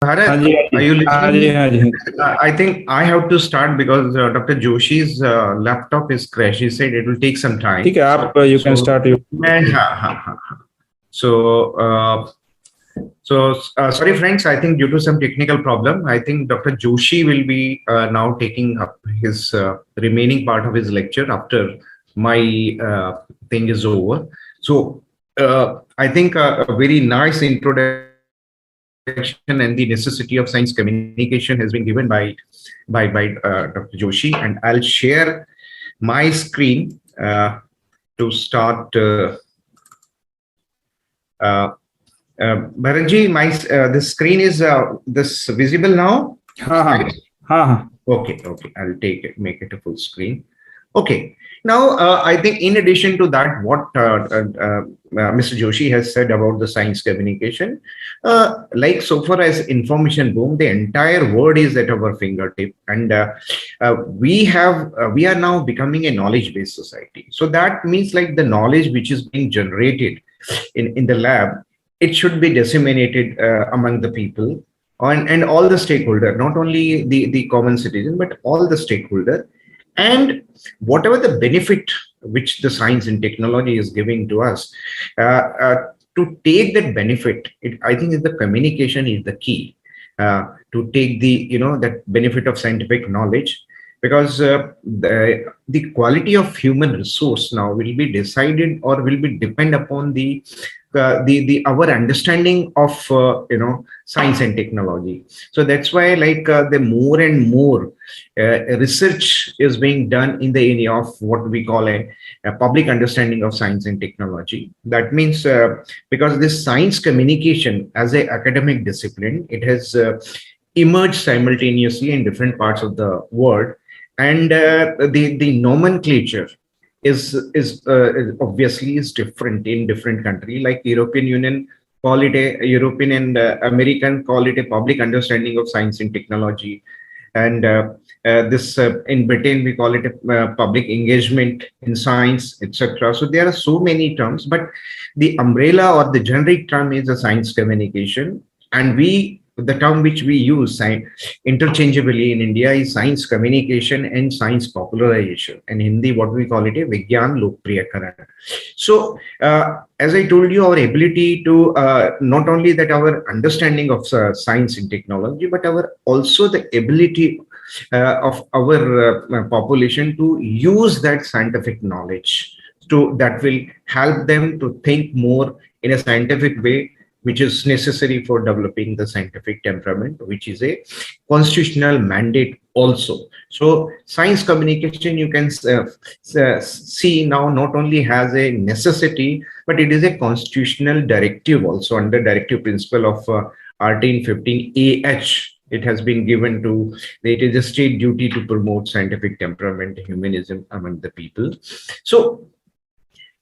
Bharat, हाँ जी, are you हाँ listening जी, me? हाँ जी, हाँ जी। I think I have to start because Dr. Joshi's laptop is crashed. He said it will take some time. ठीक है, आप you can So, start you. हाँ. So, sorry, friends. I think due to some technical problem, I think Dr. Joshi will be now taking up his remaining part of his lecture after my thing is over. So, I think a very nice introduction and the necessity of science communication has been given by Dr. Joshi, and I'll share my screen to start. Uh, Bharanji, my this screen is this visible now, हाँ हाँ right? हाँ हाँ Okay. I'll take it, make it a full screen. Okay. Now, I think in addition to that, what Mr. Joshi has said about the science communication, like so far as information boom, the entire world is at our fingertip, and we are now becoming a knowledge-based society. So that means like the knowledge which is being generated in the lab, it should be disseminated among the people and all the stakeholder, not only the common citizen, but all the stakeholder. And whatever the benefit which the science and technology is giving to us, to take that benefit, I think the communication is the key to take that benefit of scientific knowledge, because the quality of human resource now will be decided or will be depend upon the our understanding of science and technology. So that's why like the more and more research is being done in the area of what we call a public understanding of science and technology. That means because this science communication as a academic discipline, it has emerged simultaneously in different parts of the world, and the nomenclature is obviously is different in different country. Like European Union call it a European, and American call it a public understanding of science and technology, and this in Britain we call it a public engagement in science, etc. So there are so many terms, but the umbrella or the generic term is a science communication, and the term which we use interchangeably in India is science communication and science popularization. In Hindi, what we call it a Vigyan Lokpriyakaran. So, as I told you, our ability to not only that our understanding of science and technology, but our also the ability of our population to use that scientific knowledge that will help them to think more in a scientific way, which is necessary for developing the scientific temperament, which is a constitutional mandate also. So science communication, you can see now not only has a necessity, but it is a constitutional directive also under directive principle of Article 15 AH. It has been given to, it is a state duty to promote scientific temperament, humanism among the people. So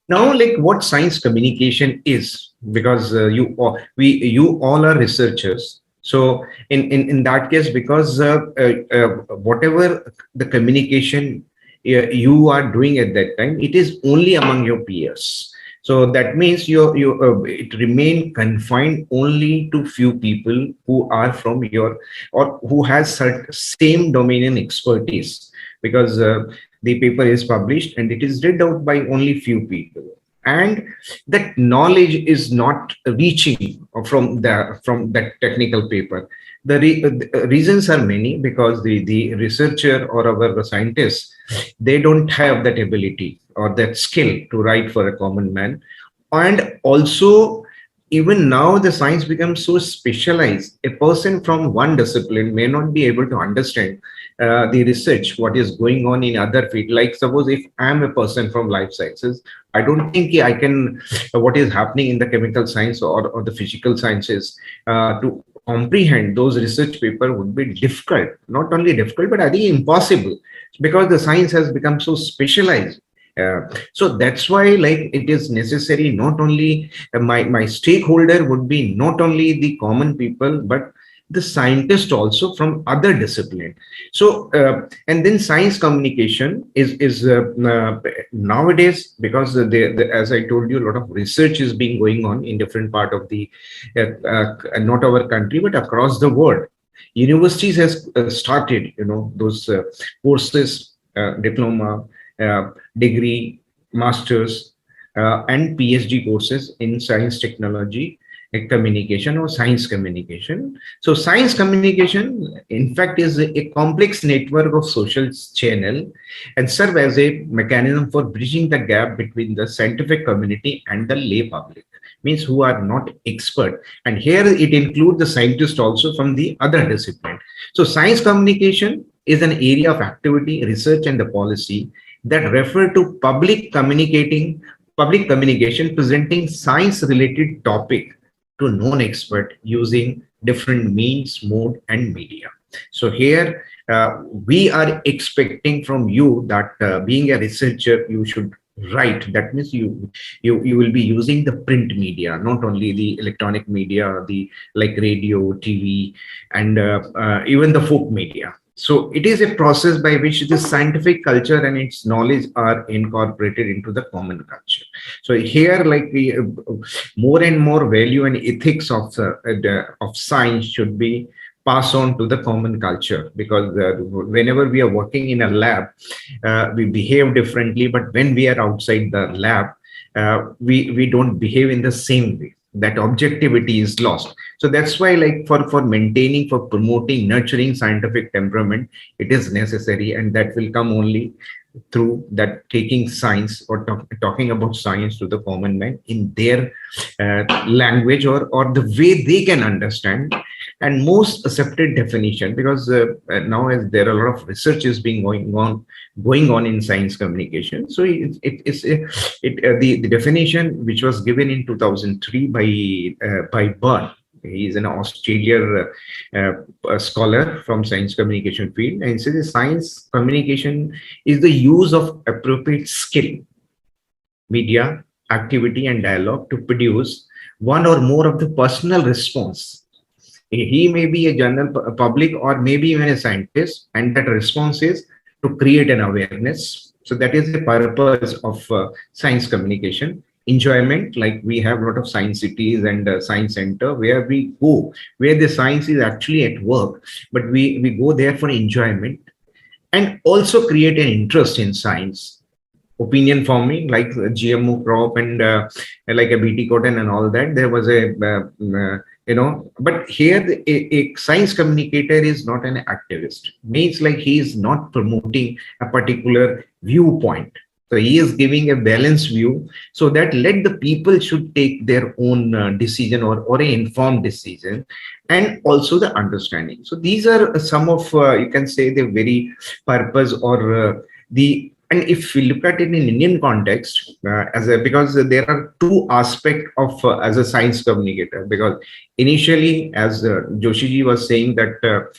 now, like what science communication is, because you all are researchers. So in that case, because whatever the communication you are doing at that time, it is only among your peers. So that means it remain confined only to few people who are from your or who has same domain and expertise, because the paper is published and it is read out by only few people, and that knowledge is not reaching from that technical paper. The reasons are many, because the researcher or our scientists, they don't have that ability or that skill to write for a common man. And also, even now the science becomes so specialized, a person from one discipline may not be able to understand the research what is going on in other field. Like suppose if I am a person from life sciences, I don't think I can what is happening in the chemical science or the physical sciences to comprehend those research paper would be difficult. Not only difficult, but I think impossible, because the science has become so specialized. So that's why like it is necessary, not only my stakeholder would be not only the common people, but the scientists also from other discipline. So and then science communication is nowadays, because as I told you, a lot of research is being going on in different part of the not our country but across the world. Universities has started, those courses, diploma, degree, masters, and PhD courses in science, technology, communication, or science communication. So science communication, in fact, is a complex network of social channel and serve as a mechanism for bridging the gap between the scientific community and the lay public, means who are not expert. And here it includes the scientists also from the other discipline. So science communication is an area of activity, research, and the policy that refer to public communication presenting science related topic to non-expert using different means, mode, and media. So here we are expecting from you that being a researcher, you should write. That means you will be using the print media, not only the electronic media, the like radio, TV, and even the folk media. So it is a process by which the scientific culture and its knowledge are incorporated into the common culture. So here, like we more and more value and ethics of science should be passed on to the common culture, because whenever we are working in a lab, we behave differently, but when we are outside the lab, we don't behave in the same way. That objectivity is lost. So that's why, like for maintaining, for promoting, nurturing scientific temperament, it is necessary, and that will come only through that taking science or talking about science to the common man in their language, or the way they can understand and most accepted definition. Because now, as there are a lot of research is being going on in science communication, so the definition which was given in 2003 by Byrne. He is an Australian scholar from science communication field, and says science communication is the use of appropriate skill, media, activity, and dialogue to produce one or more of the personal response. He may be a general public or maybe even a scientist, and that response is to create an awareness. So that is the purpose of science communication. Enjoyment, like we have a lot of science cities and science center where we go, where the science is actually at work, but we go there for enjoyment, and also create an interest in science. Opinion forming, like GMO crop and like a BT cotton and all that. There was a but here a science communicator is not an activist. Means like he is not promoting a particular viewpoint. So he is giving a balanced view, so that let the people should take their own decision, or an informed decision, and also the understanding. So these are some of you can say the very purpose, or the. And if we look at it in Indian context, because there are two aspects of as a science communicator. Because initially, as Joshiji was saying, that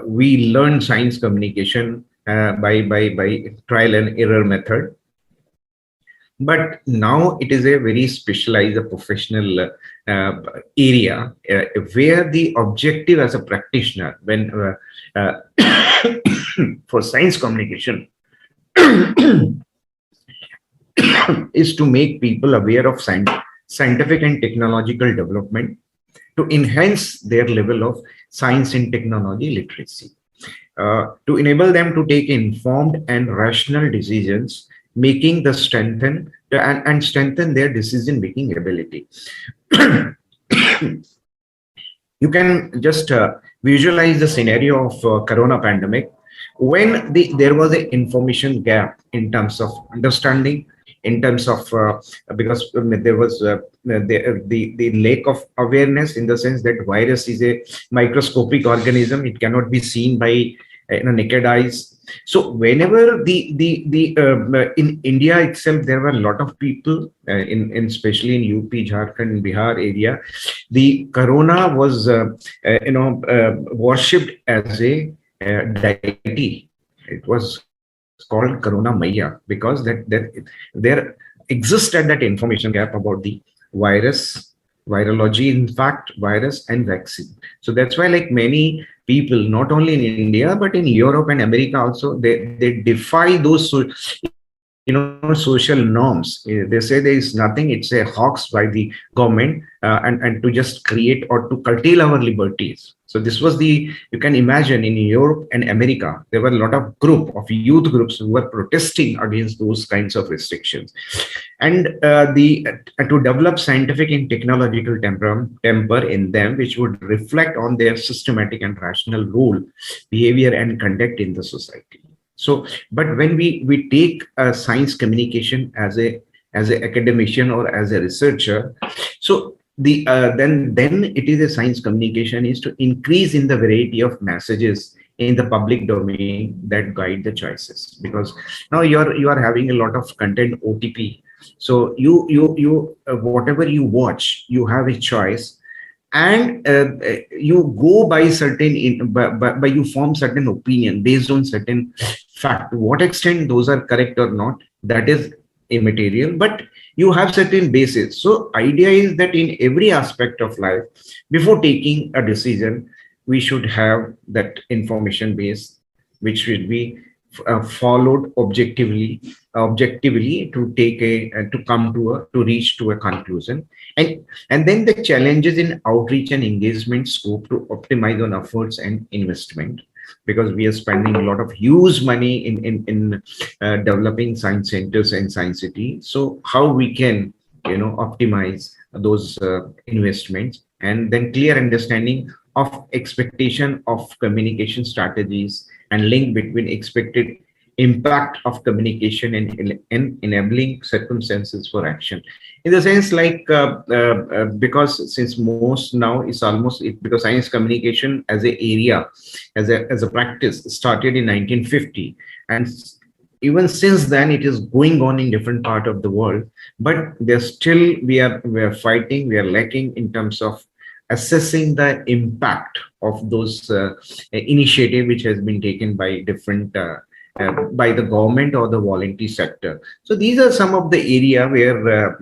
we learn science communication by trial and error method. But now it is a very specialized, professional area where the objective as a practitioner, when for science communication, is to make people aware of scientific and technological development, to enhance their level of science and technology literacy, to enable them to take informed and rational decisions making, the strengthen their decision making ability. You can just visualize the scenario of Corona pandemic, when there was an information gap in terms of understanding, in terms of because there was the lack of awareness, in the sense that virus is a microscopic organism, it cannot be seen by naked eyes. So whenever in India itself, there were a lot of people especially in UP, Jharkhand, Bihar area, the Corona was worshipped as a deity. It was called Corona Maya, because that there existed that information gap about the virus, virology, in fact, virus and vaccine. So that's why, like many people, not only in India but in Europe and America also, they defy those social norms. They say there is nothing. It's a hoax by the government, and to just create or to curtail our liberties. So this was the, you can imagine, in Europe and America, there were a lot of youth groups who were protesting against those kinds of restrictions. And to develop scientific and technological temper in them, which would reflect on their systematic and rational role, behavior, and conduct in the society. So, but when we take science communication as a academician or as a researcher, so the then it is a science communication is to increase in the variety of messages in the public domain that guide the choices, because now you are having a lot of content OTP. So you whatever you watch, you have a choice, and you go by certain by you form certain opinion based on certain fact. To what extent those are correct or not, that is immaterial, but you have certain basis. So idea is that in every aspect of life, before taking a decision, we should have that information base, which should be followed objectively to take to reach to a conclusion. And then the challenges in outreach and engagement scope to optimize on efforts and investment, because we are spending a lot of huge money in developing science centers and science city. So how we can optimize those investments, and then clear understanding of expectation of communication strategies and link between expected impact of communication and enabling circumstances for action. In the sense, like because since most now is almost because science communication as a area, as a practice started in 1950, and even since then it is going on in different part of the world, but there's still we are fighting, we are lacking in terms of assessing the impact of those initiative which has been taken by different by the government or the voluntary sector. So these are some of the area where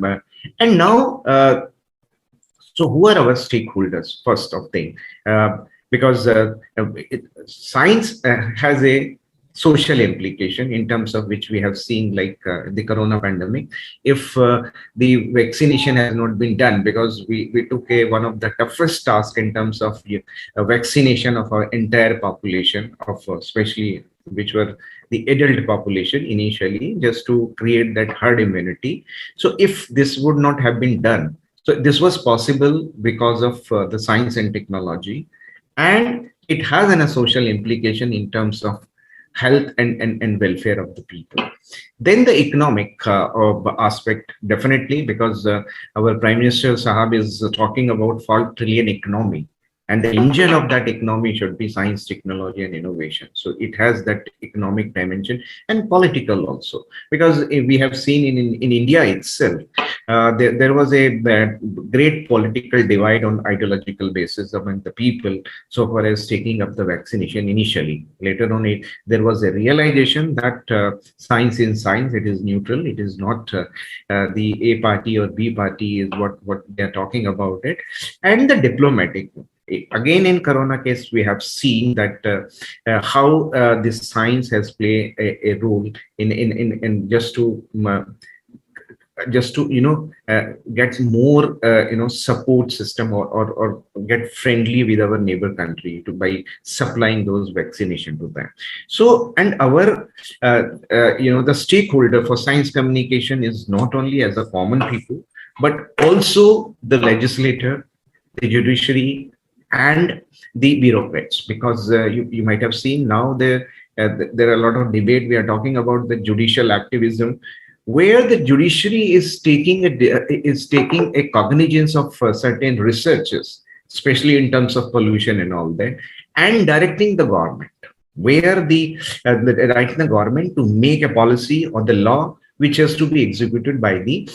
and now so who are our stakeholders, first of thing, because science has a social implication in terms of which we have seen, like the corona pandemic. If the vaccination has not been done, because we took one of the toughest tasks in terms of vaccination of our entire population, of especially which were the adult population initially, just to create that herd immunity. So if this would not have been done, so this was possible because of the science and technology, and it has a social implication in terms of health and welfare of the people. Then the economic aspect, definitely, because our Prime Minister Sahab is talking about 4 trillion economy, and the engine of that economy should be science, technology, and innovation. So it has that economic dimension, and political also, because we have seen in India itself, there was a great political divide on ideological basis among the people, so far as taking up the vaccination initially. Later on, there was a realization that science is science, it is neutral, it is not the A party or B party is what they're talking about it. And the diplomatic, again in corona case, we have seen that how this science has played a role in just to get more support system, or get friendly with our neighbor country by supplying those vaccination to them. So, and our the stakeholder for science communication is not only as a common people, but also the legislator, the judiciary, and the bureaucrats, because you might have seen now there are a lot of debate. We are talking about the judicial activism, where the judiciary is taking a cognizance of certain researches, especially in terms of pollution and all that, and directing the government, where directing the government to make a policy or the law which has to be executed by the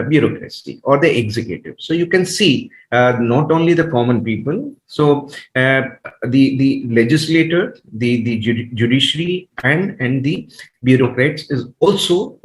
bureaucracy or the executive. So you can see not only the common people, so the legislator, the judiciary, and the bureaucrats is also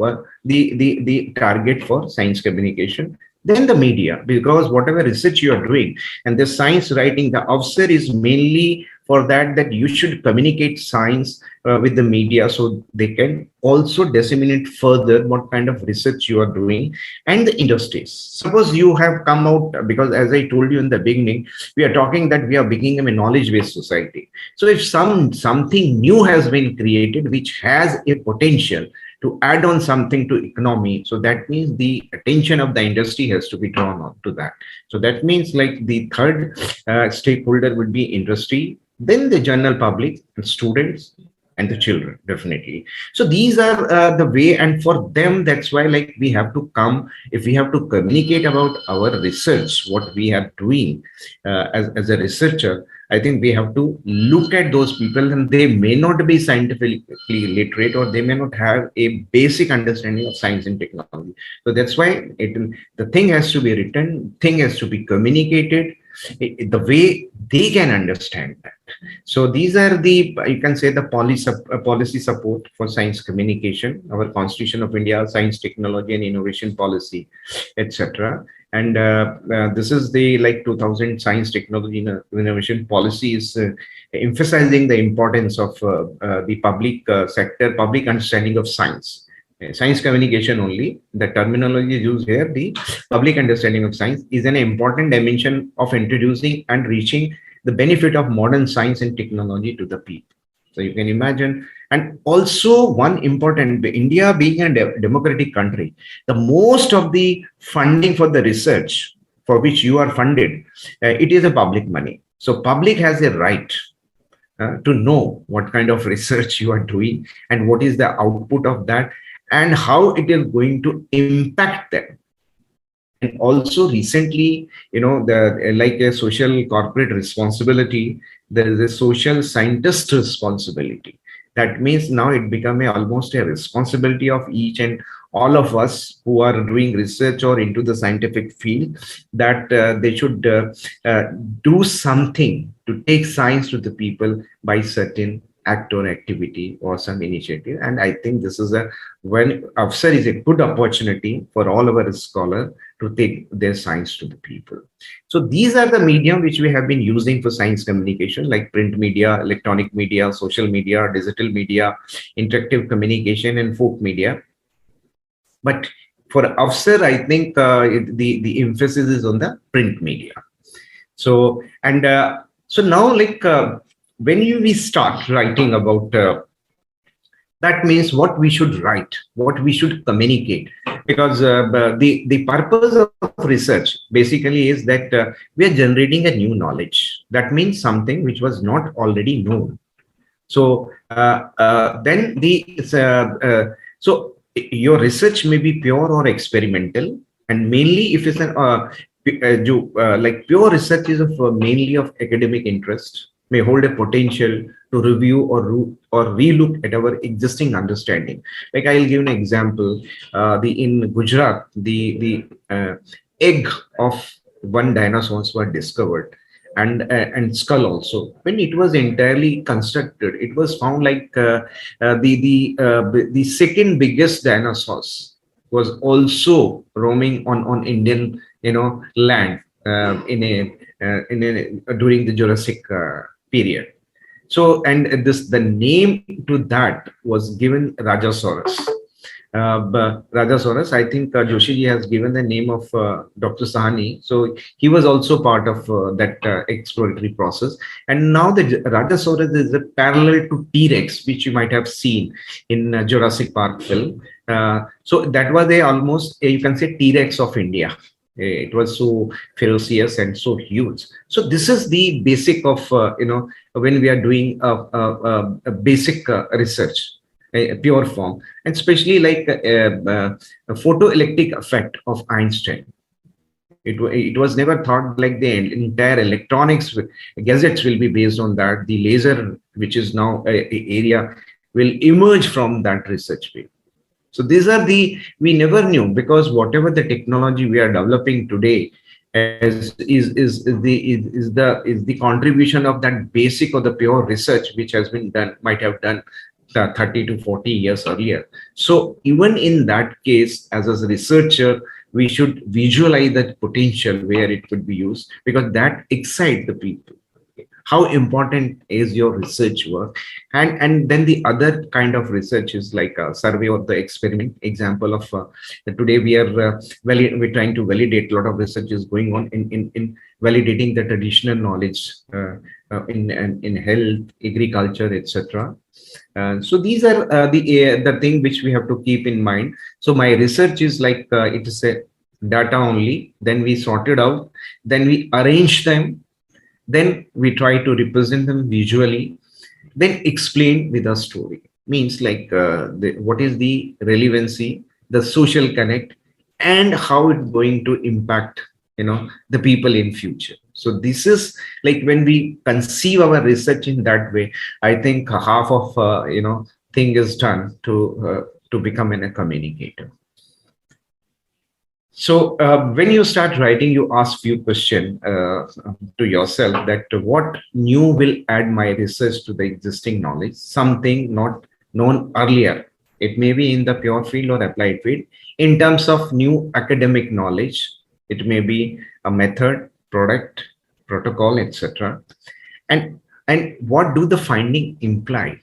the target for science communication, then the media, because whatever research you are doing and the science writing, the AWSAR is mainly for that you should communicate science with the media, so they can also disseminate further what kind of research you are doing and the industries. Suppose you have come out, because as I told you in the beginning, we are talking that we are becoming a knowledge-based society. So if something new has been created which has a potential to add on something to economy, so that means the attention of the industry has to be drawn on to that. So that means like the third stakeholder would be industry, then the general public and students and the children, definitely. So these are the way, and for them, that's why like we have to come, if we have to communicate about our research, what we are doing as a researcher, I think we have to look at those people, and they may not be scientifically literate, or they may not have a basic understanding of science and technology. So that's why the thing has to be written, thing has to be communicated the way they can understand that. So these are the, you can say, the policy support for science communication, our Constitution of India, science, technology and innovation policy, etc. And this is the like 2000 science, technology and innovation policy is emphasizing the importance of the public sector, public understanding of science. Science communication only, the terminology used here, the public understanding of science is an important dimension of introducing and reaching the benefit of modern science and technology to the people. So you can imagine. And also one important, India being a democratic country, the most of the funding for the research for which you are funded, it is a public money. So public has a right to know what kind of research you are doing and what is the output of that, and how it is going to impact them. And also recently, you know, like a social corporate responsibility, there is a social scientist responsibility. That means now it become almost a responsibility of each and all of us who are doing research or into the scientific field, that they should do something to take science to the people by certain act or activity or some initiative. And I think this is when AWSAR is a good opportunity for all our scholars to take their science to the people. So these are the medium which we have been using for science communication, like print media, electronic media, social media, digital media, interactive communication, and folk media. But for AWSAR, I think the emphasis is on the print media. So, and so now like, when we start writing about that, means what we should write, what we should communicate, because the purpose of research basically is that we are generating a new knowledge. That means something which was not already known. So then so your research may be pure or experimental, and mainly if it's like pure research is of mainly of academic interest, may hold a potential to review or relook at our existing understanding. Like I'll give an example. In Gujarat, the egg of one dinosaurs were discovered, and skull also. When it was entirely constructed, it was found like the second biggest dinosaurs was also roaming on Indian, you know, land during the Jurassic period. So, and the name to that was given Rajasaurus. Rajasaurus, I think Joshi ji has given the name of Dr. Sahani. So he was also part of that exploratory process. And now the Rajasaurus is a parallel to T-Rex, which you might have seen in Jurassic Park film. So that was almost, you can say, T-Rex of India. It was so ferocious and so huge. So this is the basic of, you know, when we are doing a basic research, a pure form, and especially like a photoelectric effect of Einstein. It was never thought like the entire electronics gadgets will be based on that. The laser, which is now a area, will emerge from that research field. So these are we never knew, because whatever the technology we are developing today is the contribution of that basic or the pure research which has been done, might have done 30 to 40 years earlier. So even in that case, as a researcher, we should visualize that potential where it could be used, because that excites the people. How important is your research work? And then the other kind of research is like a survey or the experiment example of today we are we're trying to validate. A lot of research is going on in validating the traditional knowledge in health, agriculture, etc. So these are the thing which we have to keep in mind. So my research is like it is a data only, then we sort it out, then we arrange them, then we try to represent them visually, then explain with a story. Means like what is the relevancy, the social connect, and how it's going to impact the people in future. So this is like when we conceive our research in that way, I think half of thing is done to become a communicator. So when you start writing, you ask few questions to yourself that what new will add my research to the existing knowledge, something not known earlier. It may be in the pure field or applied field. In terms of new academic knowledge, it may be a method, product, protocol, etc. And what do the finding imply?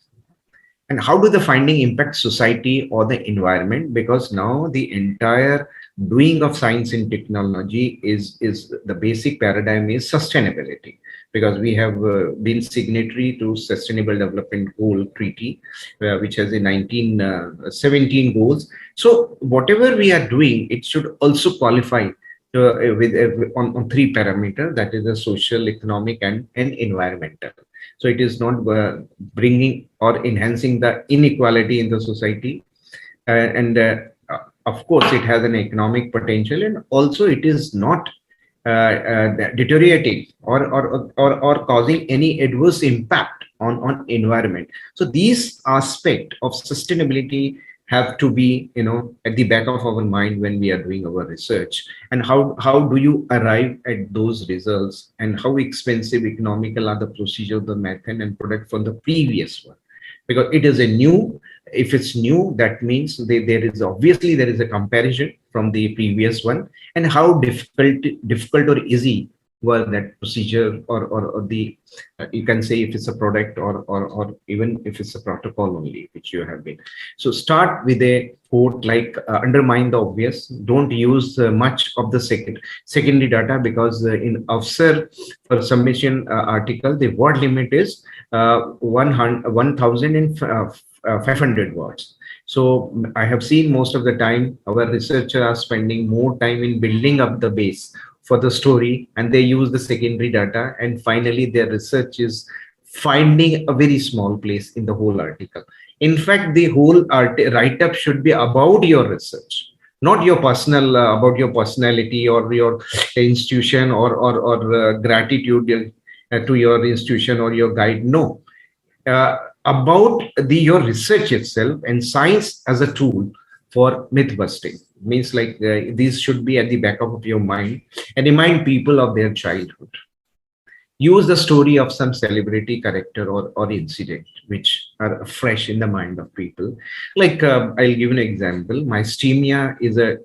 And how do the finding impact society or the environment? Because now the entire doing of science and technology is the basic paradigm is sustainability, because we have been signatory to Sustainable Development Goal Treaty, which has a 1917 goals. So whatever we are doing, it should also qualify on three parameters, that is the social, economic, and environmental. So it is not bringing or enhancing the inequality in the society, and of course it has an economic potential, and also it is not deteriorating or causing any adverse impact on environment. So these aspects of sustainability have to be at the back of our mind when we are doing our research. And how do you arrive at those results, and how expensive, economical are the procedure, the method and product from the previous one? Because it is a new, if it's new, that means there is a comparison from the previous one, and how difficult or easy was that procedure, or the you can say if it's a product or even if it's a protocol only which you have been. So start with a quote like undermine the obvious. Don't use much of the secondary data, because in AWSAR for submission article, the word limit is 1,500 words. So I have seen most of the time our researchers are spending more time in building up the base for the story, and they use the secondary data, and finally their research is finding a very small place in the whole article. In fact, the whole write-up should be about your research, not your personal about your personality or your institution or gratitude to your institution or your guide. No, about your research itself and science as a tool for myth busting. Means like these should be at the back of your mind, and remind people of their childhood. Use the story of some celebrity character or incident which are fresh in the mind of people. Like I'll give an example. Myasthenia is a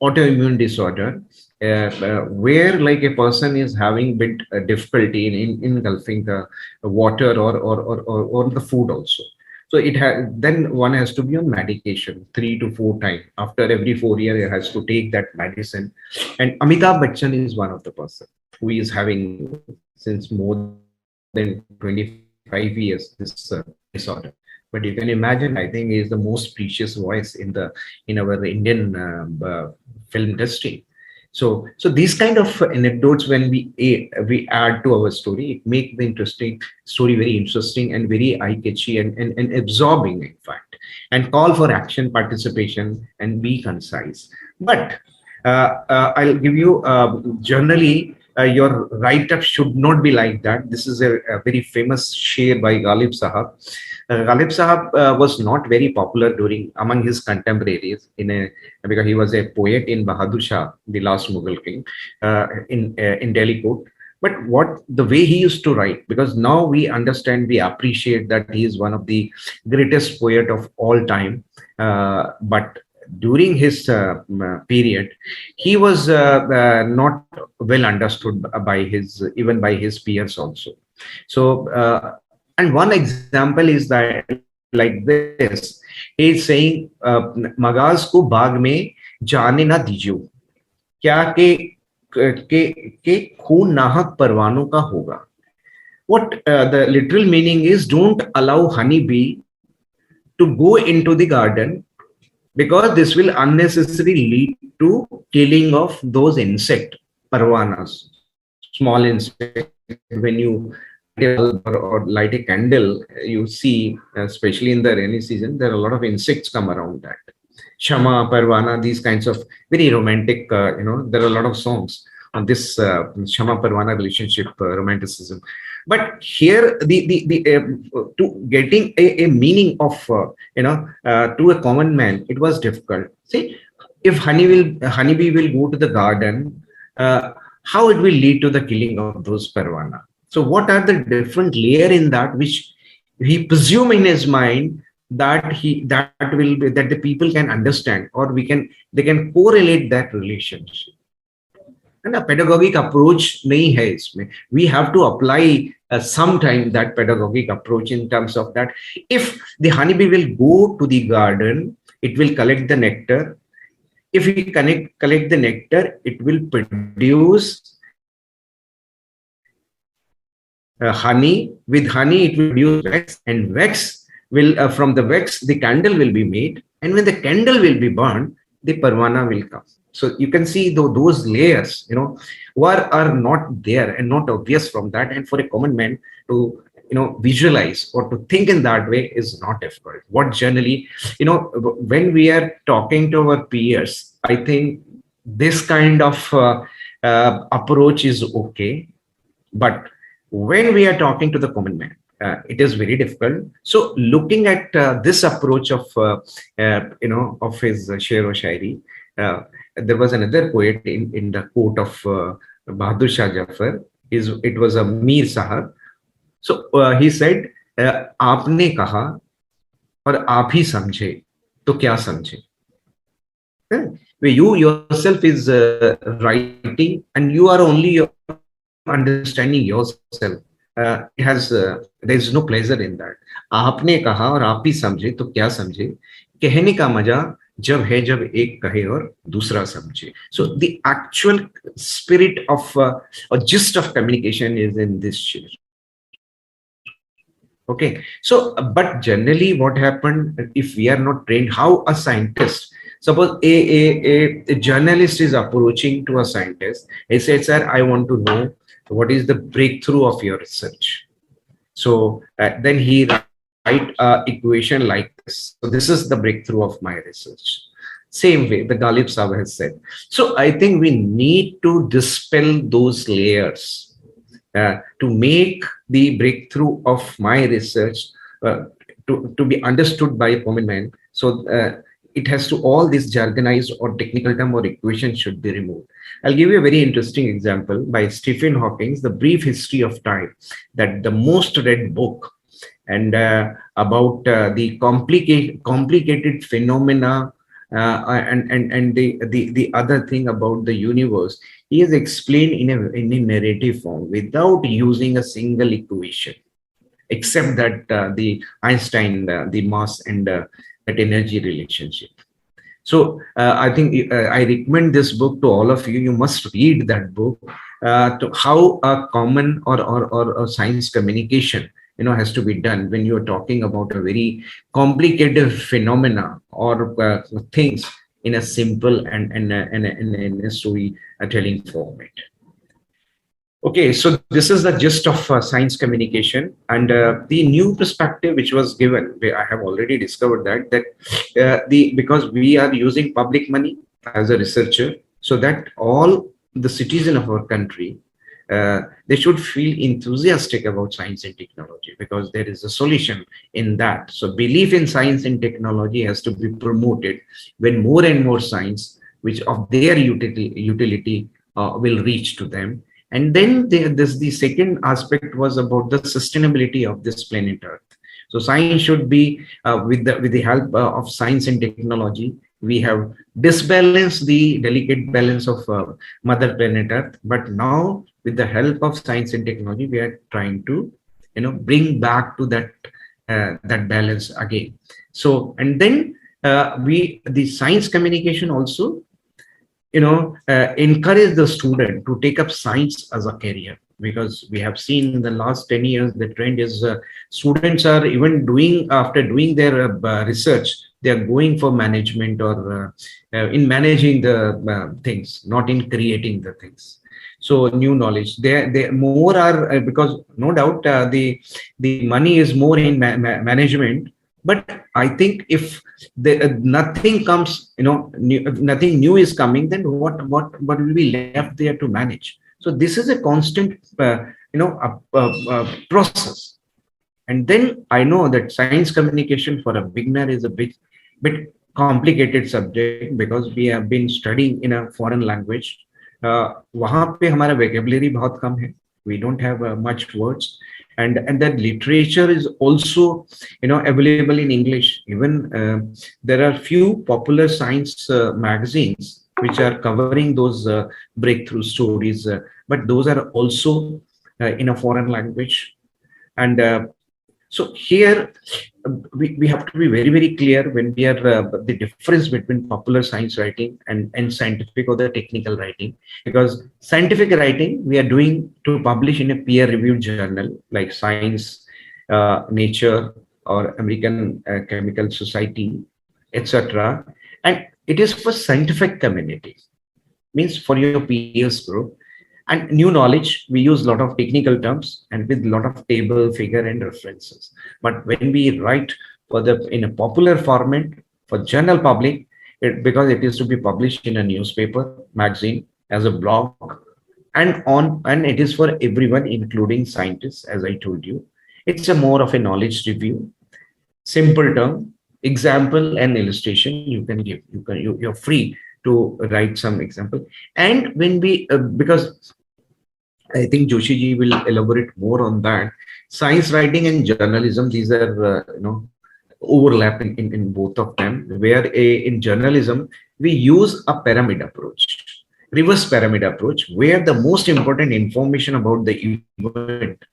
autoimmune disorder where like a person is having bit difficulty in engulfing the water or the food also. So then one has to be on medication 3 to 4 times. After every 4 years, he has to take that medicine. And Amitabh Bachchan is one of the person who is having since more than 25 years this disorder. But you can imagine, I think he is the most precious voice in our Indian film industry. So these kind of anecdotes, when we add to our story, it makes the story very interesting and very eye-catchy and absorbing, in fact, and call for action, participation, and be concise. But I'll give you generally your write-up should not be like that. This is a very famous sher by Ghalib Sahab. Ghalib Sahab was not very popular among his contemporaries because he was a poet in Bahadur Shah, the last Mughal king, in Delhi court. But what the way he used to write, because now we understand, we appreciate that he is one of the greatest poet of all time. But during his period, he was not well understood by his, even by his peers also. So, and one example is that like this, he is saying, "Magaz ko baag mein जाने ना दीजियो, क्या के खून नाहक परवानों का होगा." What the literal meaning is, don't allow honeybee to go into the garden, because this will unnecessarily lead to killing of those insect parvanas, small insect. When you or light a candle, you see, especially in the rainy season, there are a lot of insects come around that. Shama, Parvana, these kinds of very romantic, there are a lot of songs on this Shama Parvana relationship, romanticism. But here, to getting a meaning of, to a common man, it was difficult. See, if honeybee will go to the garden, how it will lead to the killing of those Parvana? So what are the different layer in that which he presume in his mind that that the people can understand, or they can correlate that relationship. And a pedagogic approach nahi hai isme. We have to apply sometime that pedagogic approach in terms of that. If the honeybee will go to the garden, it will collect the nectar. If we collect the nectar, it will produce honey. With honey, it will produce wax, and wax will, from the wax, the candle will be made. And when the candle will be burned, the parvana will come. So you can see those layers, are not there and not obvious from that. And for a common man to, visualize or to think in that way is not difficult. What generally, when we are talking to our peers, I think this kind of approach is okay. But when we are talking to the common man, it is very difficult. So looking at this approach of, of his Sher o Shairi, there was another poet in the court of Bahadur Shah Jafar. It was a Mir Sahab. So he said, "Aapne kaha aur aap hi samjhe, to kya samjhe?" Where you yourself is writing, and you are only understanding yourself. It has there is no pleasure in that. आपने कहा और आप ही समझे तो क्या समझे, कहने का मजा जब है जब एक कहे और दूसरा समझे. So the actual spirit of or gist of communication is in this share. Okay, so but generally what happened, if we are not trained, how a scientist, suppose a journalist is approaching to a scientist, he says, "Sir, I want to know what is the breakthrough of your research." So then he write equation like this. So this is the breakthrough of my research. Same way the Ghalib Sahib has said. So I think we need to dispel those layers to make the breakthrough of my research to be understood by a common man. So it has to, all this jargonized or technical term or equation should be removed. I'll give you a very interesting example by Stephen Hawking, The Brief History of Time, that the most read book, and about the complicated phenomena and the other thing about the universe. He has explained in a narrative form without using a single equation, except that the Einstein, the mass and that energy relationship. So I think I recommend this book to all of you. You must read that book to how a common or science communication has to be done when you're talking about a very complicated phenomena or things in a simple and in a storytelling format. Okay, so this is the gist of science communication, and the new perspective which was given. I have already discovered that because we are using public money as a researcher, so that all the citizens of our country, they should feel enthusiastic about science and technology, because there is a solution in that. So belief in science and technology has to be promoted when more and more science which of their utility will reach to them. And then the second aspect was about the sustainability of this planet Earth. So science should be with the help of science and technology. We have disbalanced the delicate balance of Mother Planet Earth, but now with the help of science and technology, we are trying to, bring back to that balance again. So, and then the science communication also, encourage the student to take up science as a career, because we have seen in the last 10 years the trend is students are even doing, after doing their research, they are going for management, or in managing the things, not in creating the things. So new knowledge, they more are because no doubt the money is more in management. But I think if nothing comes, nothing new is coming, then what will be left there to manage? So this is a constant, process. And then I know that science communication for a beginner is a bit complicated subject, because we have been studying in a foreign language. वहाँ पे हमारा vocabulary बहुत कम है. We don't have much words. And that literature is also available in English. Even there are few popular science magazines which are covering those breakthrough stories, but those are also in a foreign language. And so here we have to be very, very clear when we are the difference between popular science writing and scientific or the technical writing. Because scientific writing we are doing to publish in a peer-reviewed journal like Science, Nature, or American Chemical Society, etc. And it is for scientific community, means for your peers group. And new knowledge, we use a lot of technical terms and with a lot of table, figure, and references. But when we write in a popular format for general public, because it is to be published in a newspaper, magazine, as a blog, and it is for everyone, including scientists, as I told you. It's a more of a knowledge review, simple term, example, and illustration you can give. You're free to write some example. And when we, because I think Joshi ji will elaborate more on that, science writing and journalism, these are, overlapping in both of them, where in journalism, we use a pyramid approach, reverse pyramid approach, where the most important information about the event,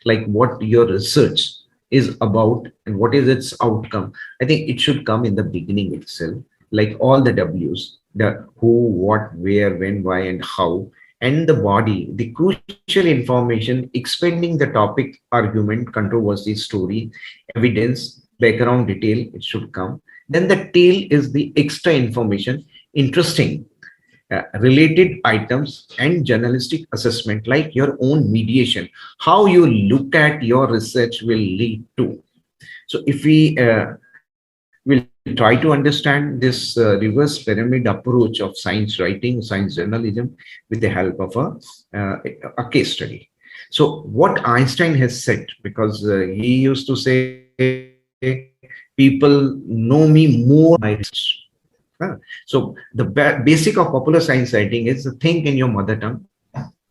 like what your research is about and what is its outcome, I think it should come in the beginning itself, like all the W's, the who, what, where, when, why, and how, and the body, the crucial information expanding the topic, argument, controversy, story, evidence, background detail, it should come. Then the tail is the extra information, interesting, related items, and journalistic assessment, like your own mediation. How you look at your research will lead to. So if we will try to understand this reverse pyramid approach of science writing, science journalism, with the help of a case study. So what Einstein has said, because he used to say, people know me more by research. So the basic of popular science writing is to think in your mother tongue.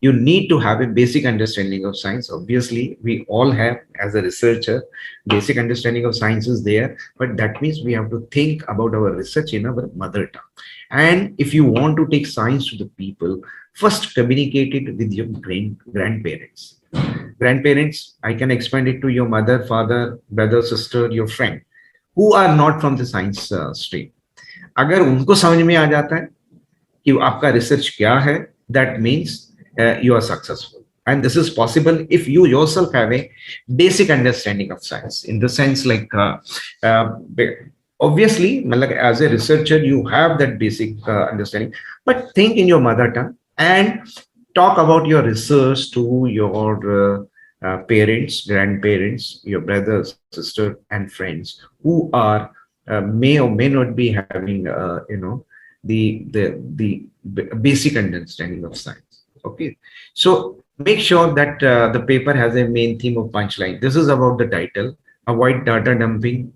You need to have a basic understanding of science. Obviously, we all have, as a researcher, basic understanding of science is there, but that means we have to think about our research in our mother tongue. And if you want to take science to the people, first communicate it with your grandparents. Grandparents, I can expand it to your mother, father, brother, sister, your friend, who are not from the science stream. अगर उनको समझ में आ जाता है कि आपका research क्या है, that means you are successful. And this is possible if you yourself have a basic understanding of science, in the sense like, obviously, as a researcher, you have that basic understanding, but think in your mother tongue and talk about your research to your parents, grandparents, your brothers, sister, and friends who are may or may not be having, the basic understanding of science. Okay, so make sure that the paper has a main theme of punchline. This is about the title. Avoid data dumping;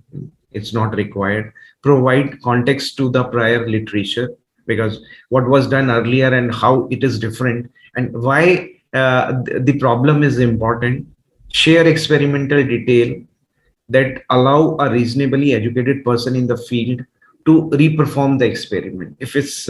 it's not required. Provide context to the prior literature. because what was done earlier and how it is different, and why the problem is important. Share experimental detail that allow a reasonably educated person in the field to reperform the experiment if it's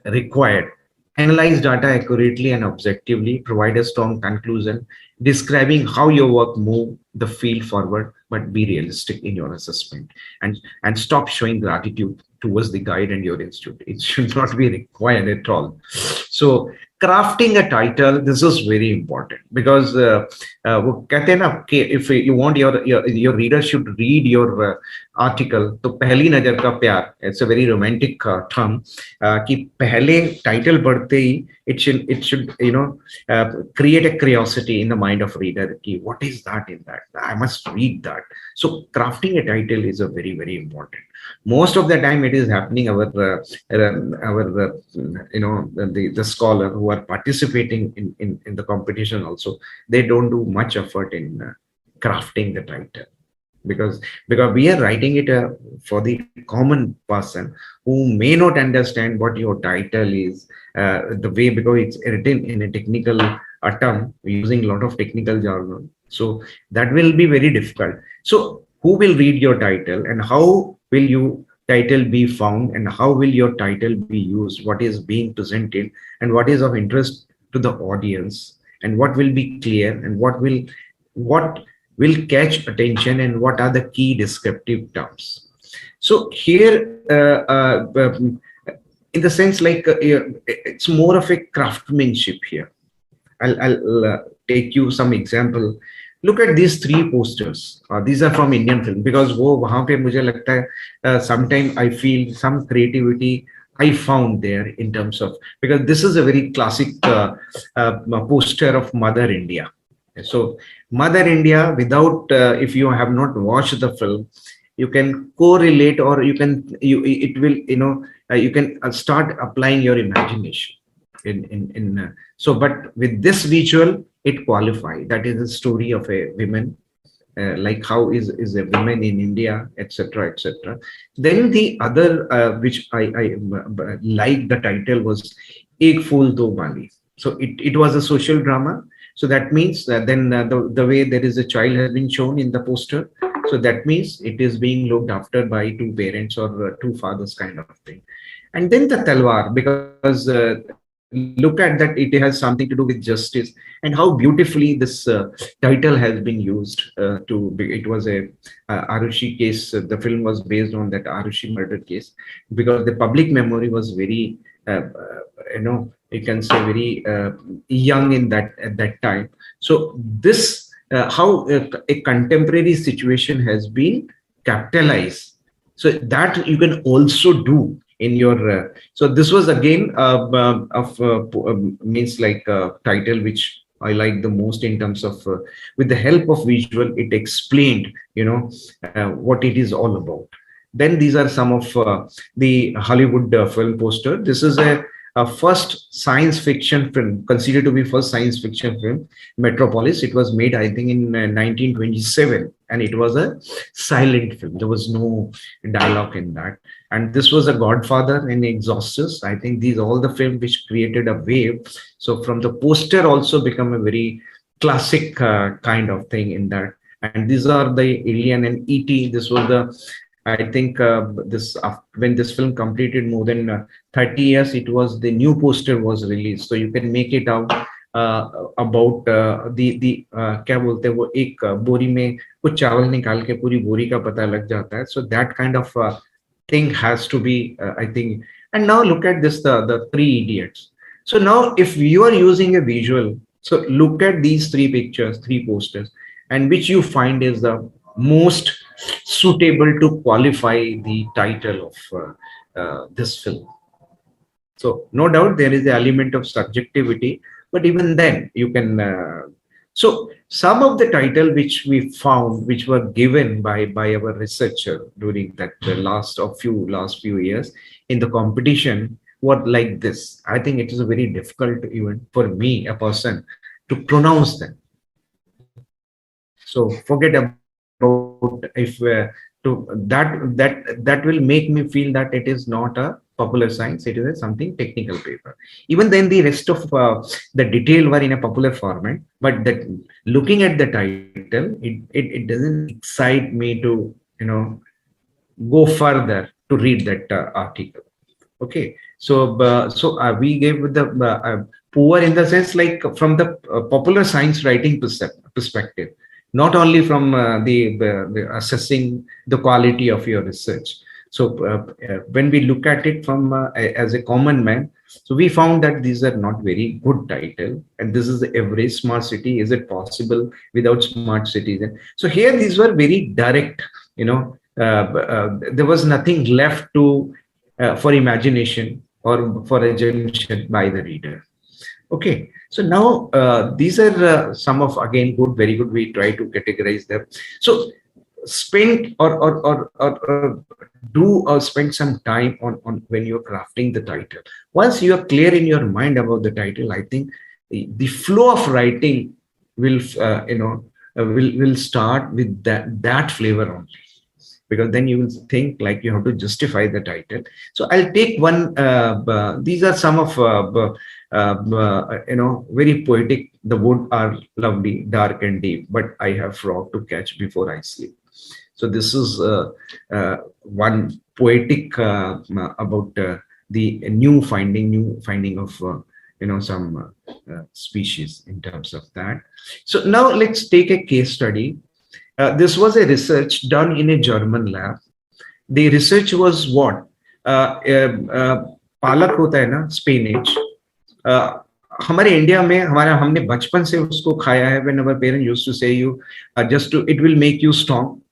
required. Analyze data accurately and objectively, provide a strong conclusion describing how your work moved the field forward, but be realistic in your assessment, and stop showing gratitude towards the guide and your institute. It should not be required at all. So crafting a title, this is very important, because वो कहते हैं ना कि if you want your reader should read your article, तो पहली नजर का प्यार, it's a very romantic term, कि पहले title पढ़ते ही it should create a curiosity in the mind of reader कि what is that in that, I must read that. So crafting a title is a very, very important. Most of the time it is happening, our the scholar who are participating in the competition also, they don't do much effort in crafting the title, because we are writing it for the common person who may not understand what your title is, the way, because it's written in a technical term using a lot of technical jargon, so that will be very difficult. So who will read your title, and how will you title be found, and how will your title be used, what is being presented, and what is of interest to the audience, and what will be clear, and what will catch attention, and what are the key descriptive terms. So here in the sense like it's more of a craftsmanship here. I'll take you some example. Look at these three posters. These are from Indian film, because वो वहाँ पे मुझे लगता है sometimes I feel some creativity I found there in terms of, because this is a very classic poster of Mother India. So Mother India, without if you have not watched the film, you can correlate, or you can start applying your imagination so, but with this visual it qualifies, that is the story of a woman, like how is a woman in India, etc., etc. Then the other which I like the title was Ek Phool Do Mali. So it was a social drama. So that means that then the way there is a child has been shown in the poster, so that means it is being looked after by two parents or two fathers, kind of thing. And then the talwar, because look at that, it has something to do with justice, and how beautifully this title has been used it was a Arushi case. The film was based on that Arushi murder case, because the public memory was very you can say very young in that at that time. So this how a contemporary situation has been capitalized, so that you can also do in your so this was again means like a title which I like the most in terms of with the help of visual, it explained what it is all about. Then these are some of the Hollywood film poster. This is a first science fiction film, considered to be first science fiction film, Metropolis. It was made, I think, in 1927, and it was a silent film. There was no dialogue in that. And this was a Godfather and Exorcist. I think these all the film which created a wave. So from the poster also become a very classic kind of thing in that. And these are the Alien and E.T. This was the, I think when this film completed more than 30 years, it was the new poster was released. So you can make it out about the क्या बोलते हैं वो एक बोरी में कुछ चावल निकाल के पूरी बोरी का पता लग जाता है. So that kind of thing has to be I think. And now look at this, the Three Idiots. So now if you are using a visual, so look at these three pictures, three posters, and which you find is the most suitable to qualify the title of this film. So no doubt there is the element of subjectivity, but even then you can so some of the title which we found, which were given by our researcher during that last few years in the competition, were like this. I think it is a very difficult even for me, a person, to pronounce them. So forget about if to that will make me feel that it is not a popular science, it is a something technical paper. Even then, the rest of the detail were in a popular format, but that looking at the title, it doesn't excite me to, go further to read that article. Okay, so we gave the poor in the sense like from the popular science writing perspective, not only from the assessing the quality of your research. So when we look at it from as a common man, so we found that these are not very good title, and this is the average smart city. Is it possible without smart citizen? So here these were very direct. There was nothing left to for imagination or for assumption by the reader. Okay, so now these are some of, again, good, very good. We try to categorize them. So spend or do or spend some time on when you're crafting the title. Once you are clear in your mind about the title, I think the flow of writing will will start with that flavor only, because then you will think like you have to justify the title. So I'll take one. These are some of very poetic. The wood are lovely, dark and deep, but I have frog to catch before I sleep. So this is one poetic about the new finding of some species in terms of that. So now let's take a case study. This was a research done in a German lab. The research was what? पालक होता है ना, spinach. हमारे India में हमने बचपन से उसको खाया है. When our parents used to say you it will make you strong,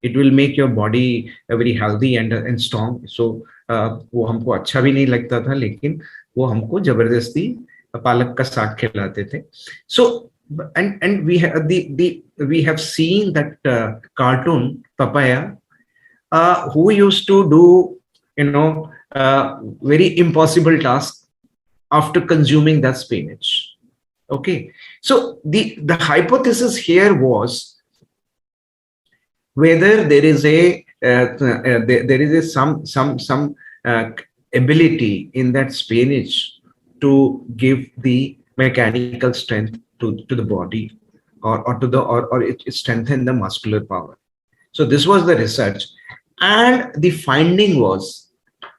it will make your body very healthy and strong. So वो हमको अच्छा भी नहीं लगता था, लेकिन वो हमको जबरदस्ती पालक का साग खिलाते थे. So and we have we have seen that cartoon Papaya, who used to do very impossible task after consuming that spinach. Okay, so the hypothesis here was whether there is a some ability in that spinach to give the mechanical strength to the body, or it strengthen the muscular power. So this was the research, and the finding was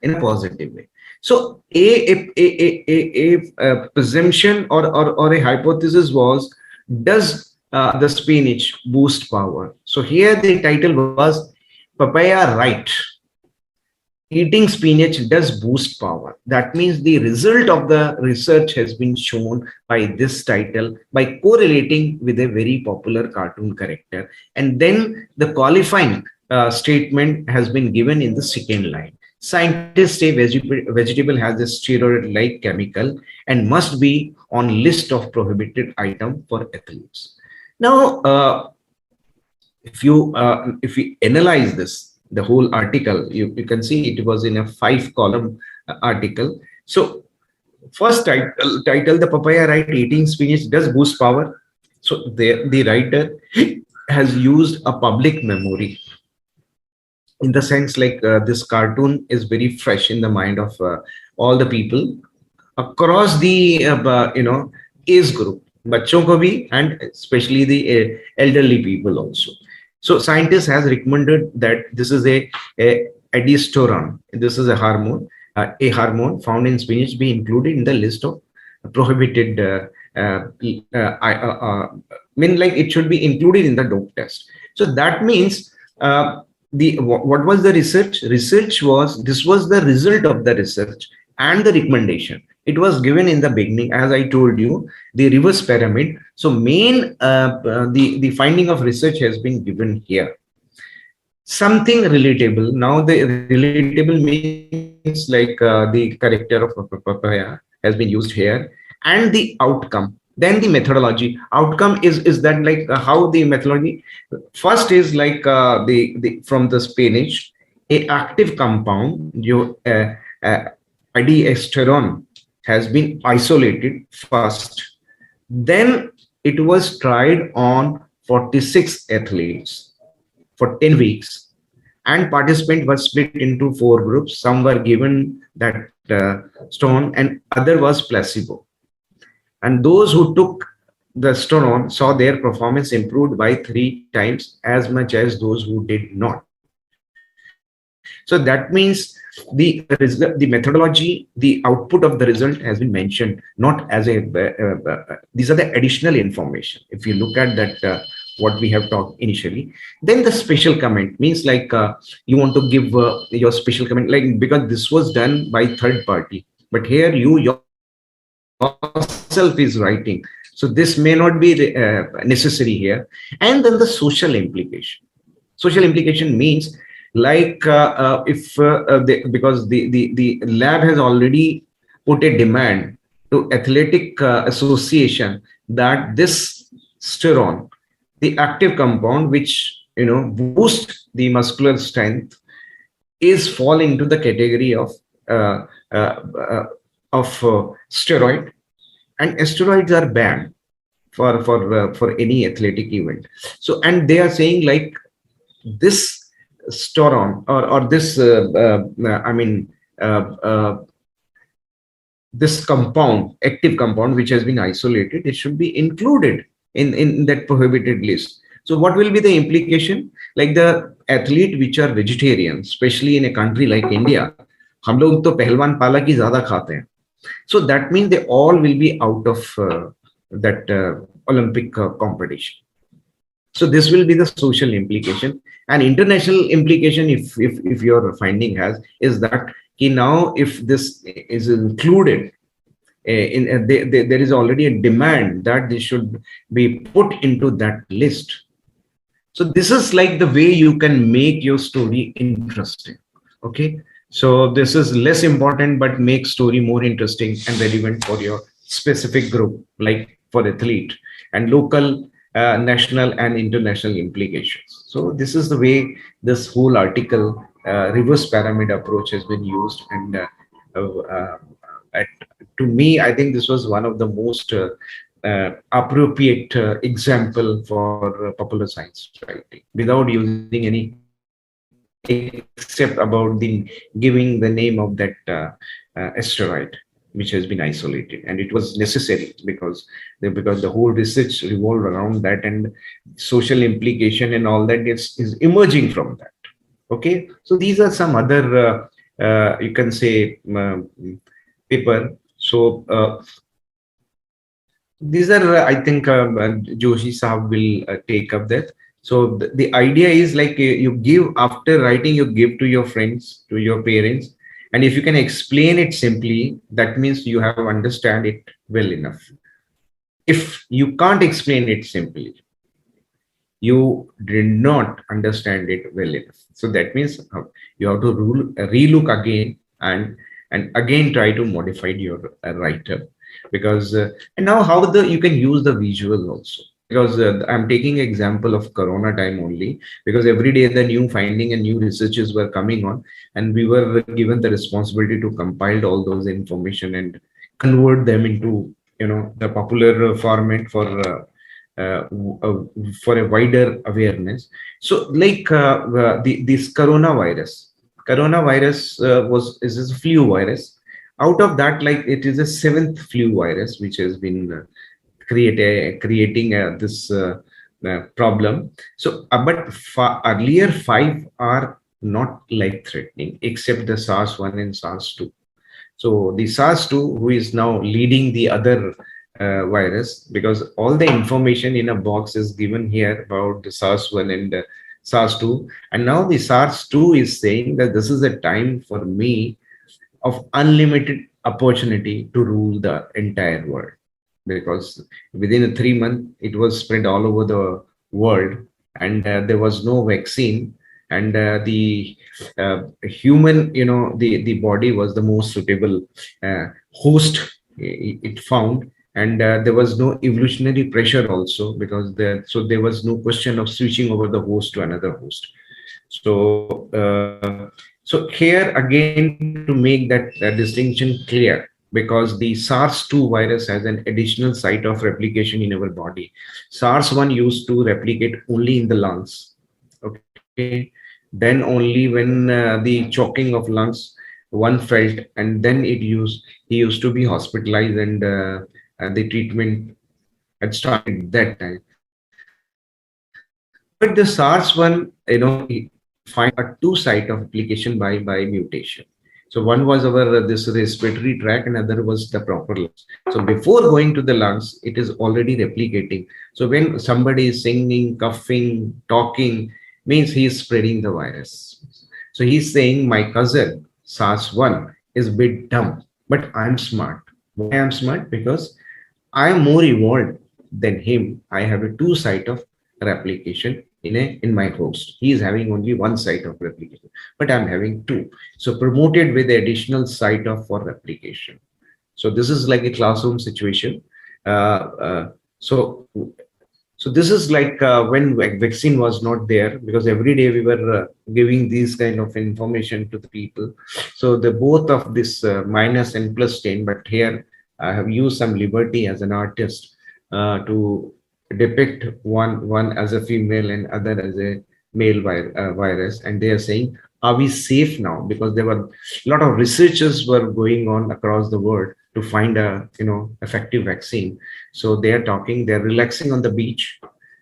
in a positive way. So a presumption or a hypothesis was, does the spinach boost power? So here the title was Papaya Right. Eating spinach does boost power. That means the result of the research has been shown by this title by correlating with a very popular cartoon character. And then the qualifying statement has been given in the second line. Scientists say vegetable has a steroid-like chemical and must be on list of prohibited item for athletes. Now, if we analyze this, the whole article, you can see it was in a 5-column article. So first title, the Papaya Right, eating spinach does boost power. So the writer has used a public memory, in the sense like this cartoon is very fresh in the mind of all the people across the age group, bachon ko bhi, and especially the elderly people also. So scientists has recommended that this is a aldosterone. This is a hormone found in spinach be included in the list of prohibited. Mean like it should be included in the dope test. So that means what was the research? Research was, this was the result of the research and the recommendation. It was given in the beginning, as I told you, the reverse pyramid. So main the finding of research has been given here. Something relatable. Now the relatable means like the character of papaya has been used here, and the outcome. Then the methodology. Outcome is that like how the methodology. First is like the from the spinach, a active compound, aldosterone, has been isolated first. Then it was tried on 46 athletes for 10 weeks. and participant was split into 4 groups. Some were given that stone and other was placebo. And those who took the stone saw their performance improved by 3 times as much as those who did not. So that means the methodology, the output of the result has been mentioned, not as these are the additional information. If you look at that, what we have talked initially, then the special comment means like you want to give your special comment, like because this was done by third party, but here you yourself is writing. So this may not be necessary here. And then the social implication. Social implication means like because the lab has already put a demand to athletic association that this steroid, the active compound which boosts the muscular strength, is fall into the category of steroid, and steroids are banned for any athletic event. So, and they are saying like this steroid or this this compound, active compound which has been isolated, it should be included in that prohibited list. So what will be the implication? Like the athlete which are vegetarian, especially in a country like India, हम लोग तो पहलवान पाला की ज्यादा खाते हैं. So that means they all will be out of that Olympic competition. So this will be the social implication. And international implication, if your finding has, is that now if this is included, there is already a demand that this should be put into that list. So this is like the way you can make your story interesting. Okay. So this is less important, but make story more interesting and relevant for your specific group, like for athlete, and local, national and international implications. So this is the way this whole article, reverse pyramid approach, has been used. And to me, I think this was one of the most appropriate example for popular science writing, without using any except about the giving the name of that asteroid which has been isolated. And it was necessary because the whole research revolved around that, and social implication and all that is emerging from that. Okay, so these are some other you can say paper. So these are I think Joshi Sahab will take up that. So the idea is like you give, after writing, you give to your friends, to your parents, and if you can explain it simply, that means you have understand it well enough. If you can't explain it simply, you did not understand it well enough. So that means you have to relook again and again try to modify your writer, because and now how you can use the visual also. Because I'm taking example of Corona time only, because every day the new finding and new researches were coming on, and we were given the responsibility to compile all those information and convert them into the popular format for a wider awareness. So like this coronavirus is a flu virus. Out of that, like it is a 7th flu virus which has been creating this problem. So but earlier 5 are not life threatening except the SARS-1 and SARS-2. So the SARS-2, who is now leading the other virus, because all the information in a box is given here about the SARS-1 and SARS-2, and now the SARS-2 is saying that this is a time for me of unlimited opportunity to rule the entire world, because within 3 months it was spread all over the world, and there was no vaccine, and the human, the body was the most suitable host it found, and there was no evolutionary pressure also, because there was no question of switching over the host to another host. So so here again, to make that distinction clear, because the SARS-2 virus has an additional site of replication in our body. SARS-1 used to replicate only in the lungs. Okay, Then only when the choking of lungs one felt, and then he used to be hospitalized, and the treatment had started that time. But the SARS one, find a two site of application by mutation. So one was our this respiratory tract, and other was the proper lungs. So before going to the lungs, it is already replicating. So when somebody is singing, coughing, talking, means he is spreading the virus. So he's saying my cousin SARS-1 is a bit dumb, but I'm smart. Why I'm smart? Because I am more evolved than him. I have a two site of replication in my host. He is having only one site of replication, but I'm having two. So promoted with the additional site of for replication. So this is like a classroom situation. Uh, uh, so so this is like when vaccine was not there, because every day we were giving these kind of information to the people. So the both of this minus and plus 10, but here I have used some liberty as an artist to depict one as a female and other as a male virus, and they are saying, are we safe now? Because there were a lot of researchers were going on across the world to find a effective vaccine. So they are talking, they're relaxing on the beach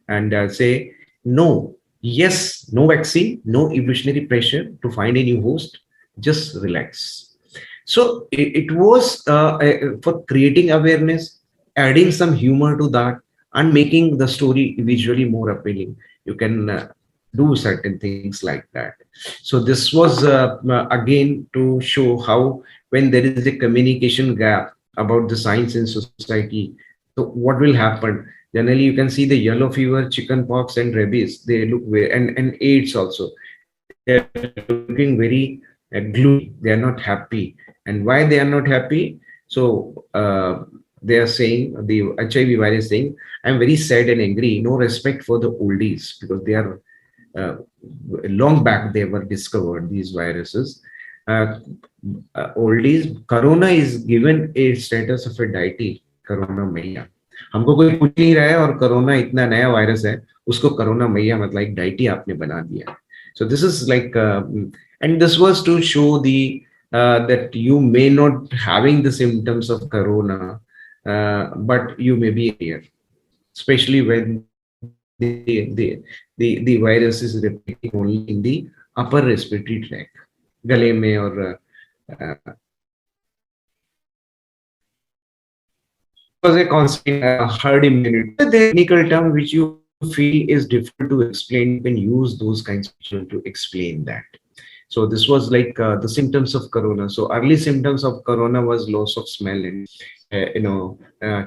and say, no, yes, no vaccine, no evolutionary pressure to find a new host, just relax. So it was for creating awareness, adding some humor to that, and making the story visually more appealing. You can do certain things like that. So this was again to show how when there is a communication gap about the science in society, so what will happen? Generally, you can see the yellow fever, chicken pox, and rabies. They look very, and AIDS also. They are looking very gloomy. They are not happy. And why they are not happy? So they are saying, the HIV virus saying, I'm very sad and angry. No respect for the oldies, because they are uh, long back they were discovered, these viruses. Uh, Oldies, Corona is given a status of a deity, Corona Maya. हमको कोई पूछ नहीं रहा है, और corona इतना नया virus है, उसको कोरोना मैया मतलब एक डाइटी आपने बना दिया. So this is like, and this was to show the that you may not having the symptoms of corona, but you may be here, especially when the virus is replicating only in the upper respiratory tract, गले में और was a constant herd immunity. The technical term which you feel is difficult to explain, you can use those kinds of terms to explain that. So this was like the symptoms of corona. So early symptoms of corona was loss of smell and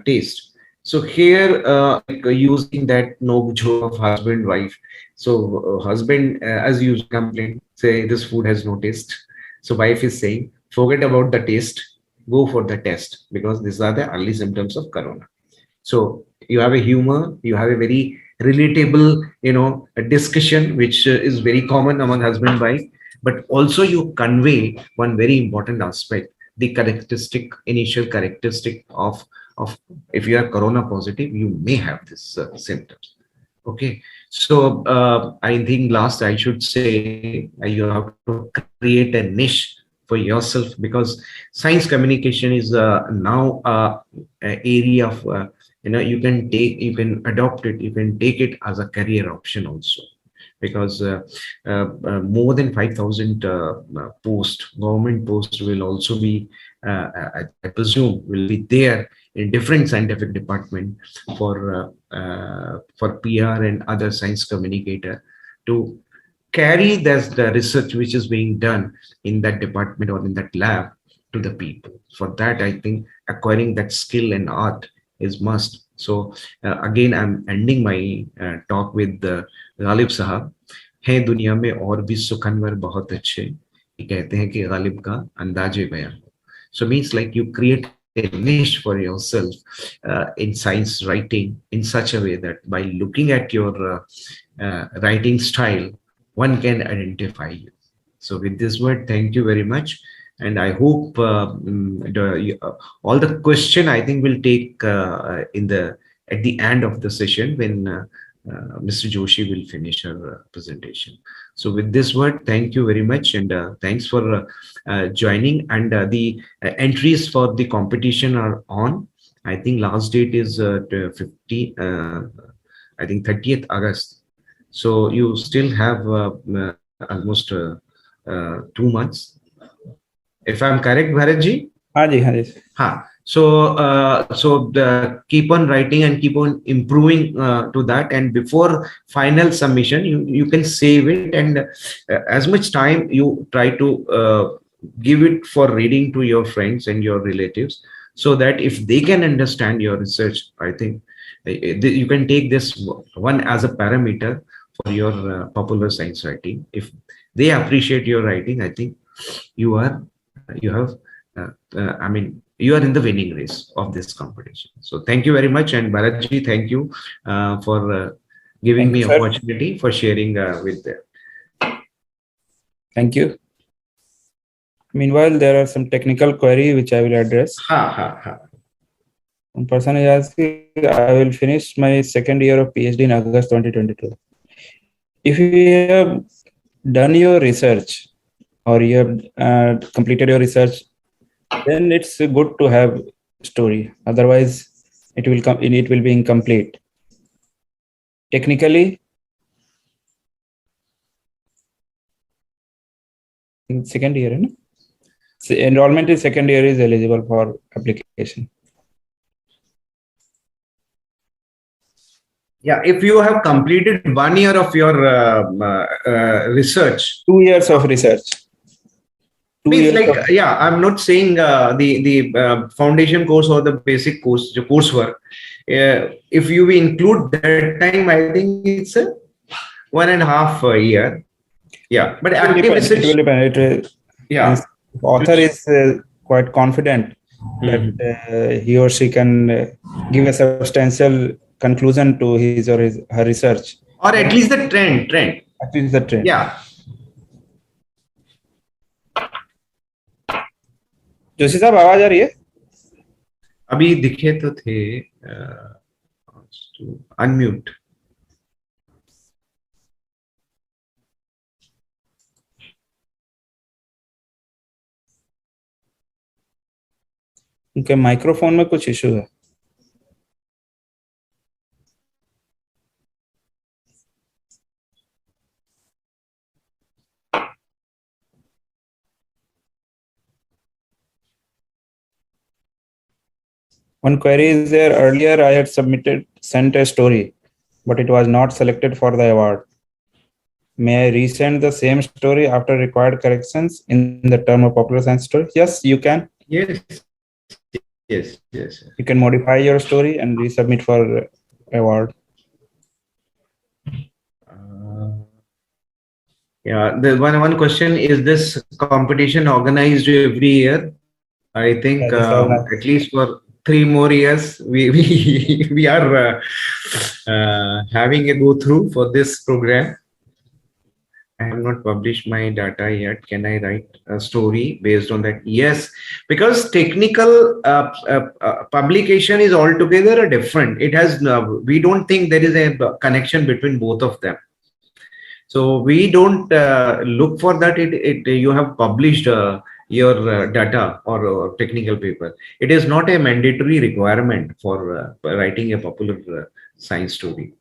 taste. So here, like using that no joke of husband wife. So husband, as you complain, say this food has no taste. So wife is saying, forget about the taste, go for the test, because these are the early symptoms of corona. So you have a humor, you have a very relatable, a discussion which is very common among husband and wife, but also you convey one very important aspect, the initial characteristic of if you are corona positive, you may have this symptoms. Okay, so I think last I should say you have to create a niche for yourself, because science communication is now an area of you can adopt it, you can take it as a career option also, because more than 5,000 government posts will also be, I presume, will be there in different scientific department for PR and other science communicator to carry the research which is being done in that department or in that lab to the people. For that, I think acquiring that skill and art is must. So again, I'm ending my talk with Ghalib साहब. है दुनिया में और भी सुखनवर बहुत अच्छे, ये कहते हैं कि गालिब का अंदाजे बयां हो. So means like you create a niche for yourself in science writing in such a way that by looking at your writing style, one can identify you. So with this word, thank you very much. And I hope all the question I think will take at the end of the session when Mr. Joshi will finish her presentation. So with this word, thank you very much, and thanks for joining. And the entries for the competition are on. I think last date is 30th August. So you still have almost 2 months. If I'm correct, Bharatji? हाँ जी. So keep on writing and keep on improving to that. And before final submission, you can save it, and as much time you try to give it for reading to your friends and your relatives, so that if they can understand your research, I think you can take this one as a parameter for your popular science writing. If they appreciate your writing, I think you have you are in the winning race of this competition. So thank you very much. And Bharatji, thank you for giving me opportunity for sharing with them. Thank you. Meanwhile, there are some technical query which I will address. One person is asking, I will finish my second year of PhD in August 2022. If you have done your research or you have completed your research, then it's good to have story. Otherwise, it will be incomplete. Technically, in second year, no? So enrollment in second year is eligible for application. Yeah, if you have completed 1 year of your research, 2 years of research. Means like, yeah, I'm not saying the foundation course or the basic course, the coursework. If you include that time, I think it's a 1.5 year. Yeah, but active research. It will depend. Yeah, author is quite confident that he or she can give a substantial conclusion to his or her research, or at least the trend. At least the trend. Yeah. Joshi साहब आवाज आ रही है? अभी दिखे तो थे. Unmute. उनके microphone में कुछ इशू है. One query is there. Earlier, I had sent a story, but it was not selected for the award. May I resend the same story after required corrections in the term of popular science story? Yes, you can. Yes. You can modify your story and resubmit for award. Yeah, the one question is, this competition organized every year? I think at least for 3 more years we are having a go through for this program. I have not published my data yet. Can I write a story based on that? Yes, because technical publication is altogether different. It has we don't think there is a connection between both of them. So we don't look for that. You have published your data or technical paper. It is not a mandatory requirement for writing a popular science story.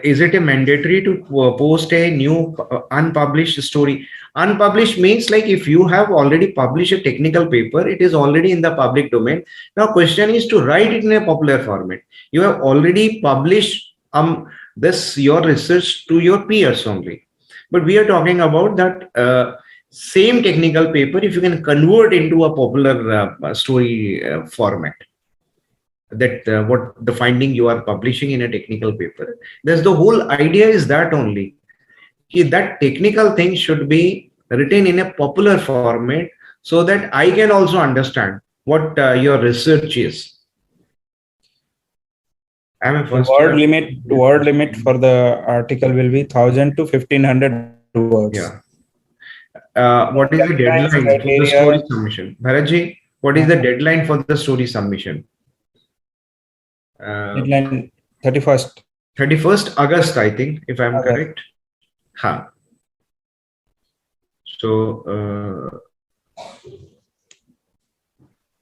Is it a mandatory to post a new unpublished story? Unpublished means like if you have already published a technical paper, it is already in the public domain. Now question is to write it in a popular format. You have already published your research to your peers only. But we are talking about that same technical paper, if you can convert into a popular story format. That what the finding you are publishing in a technical paper, there's the whole idea is that only that technical thing should be written in a popular format, so that I can also understand what your research is. Word limit for the article will be 1,000 to 1,500 words. Yeah. what is the Guidelines, deadline for the criteria. story submission? Bharatji, what is the deadline for the story submission? Deadline 31st. 31st August, I think, if I'm August. correct. Ha. So,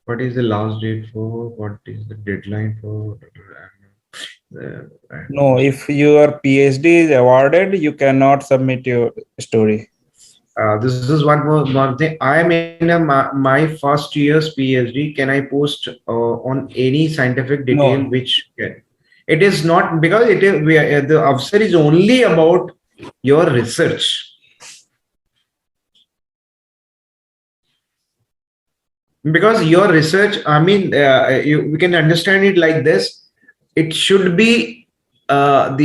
what is the last date for? What is the deadline for? No, if your PhD is awarded, you cannot submit your story. This is one thing. I am in my first year's PhD. Can I post on any scientific detail No. which it is not, because it is the AWSAR is only about your research. Because your research, I mean, we can understand it like this. It should be your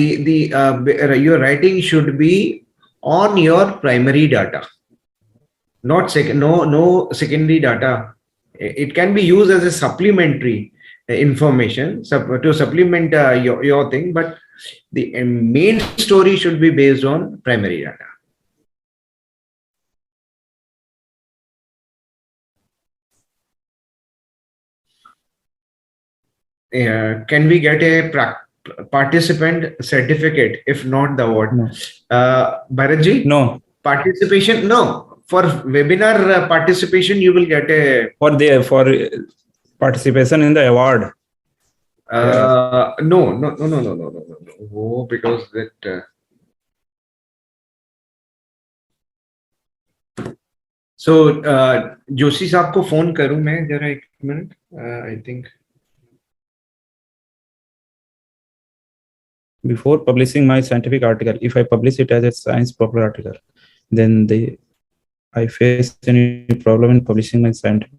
writing should be on your primary data, not no secondary data. It can be used as a supplementary information to supplement your thing, but the main story should be based on primary data. Can we get a participant certificate if not the award? No. Bharatji? No. Participation? No. For webinar participation, you will get a for participation in the award. No. Oh, because that. So, Joshi साहब को phone करूं मैं जरा एक minute. I think. Before publishing my scientific article, if I publish it as a science popular article, then I face any problem in publishing my scientific.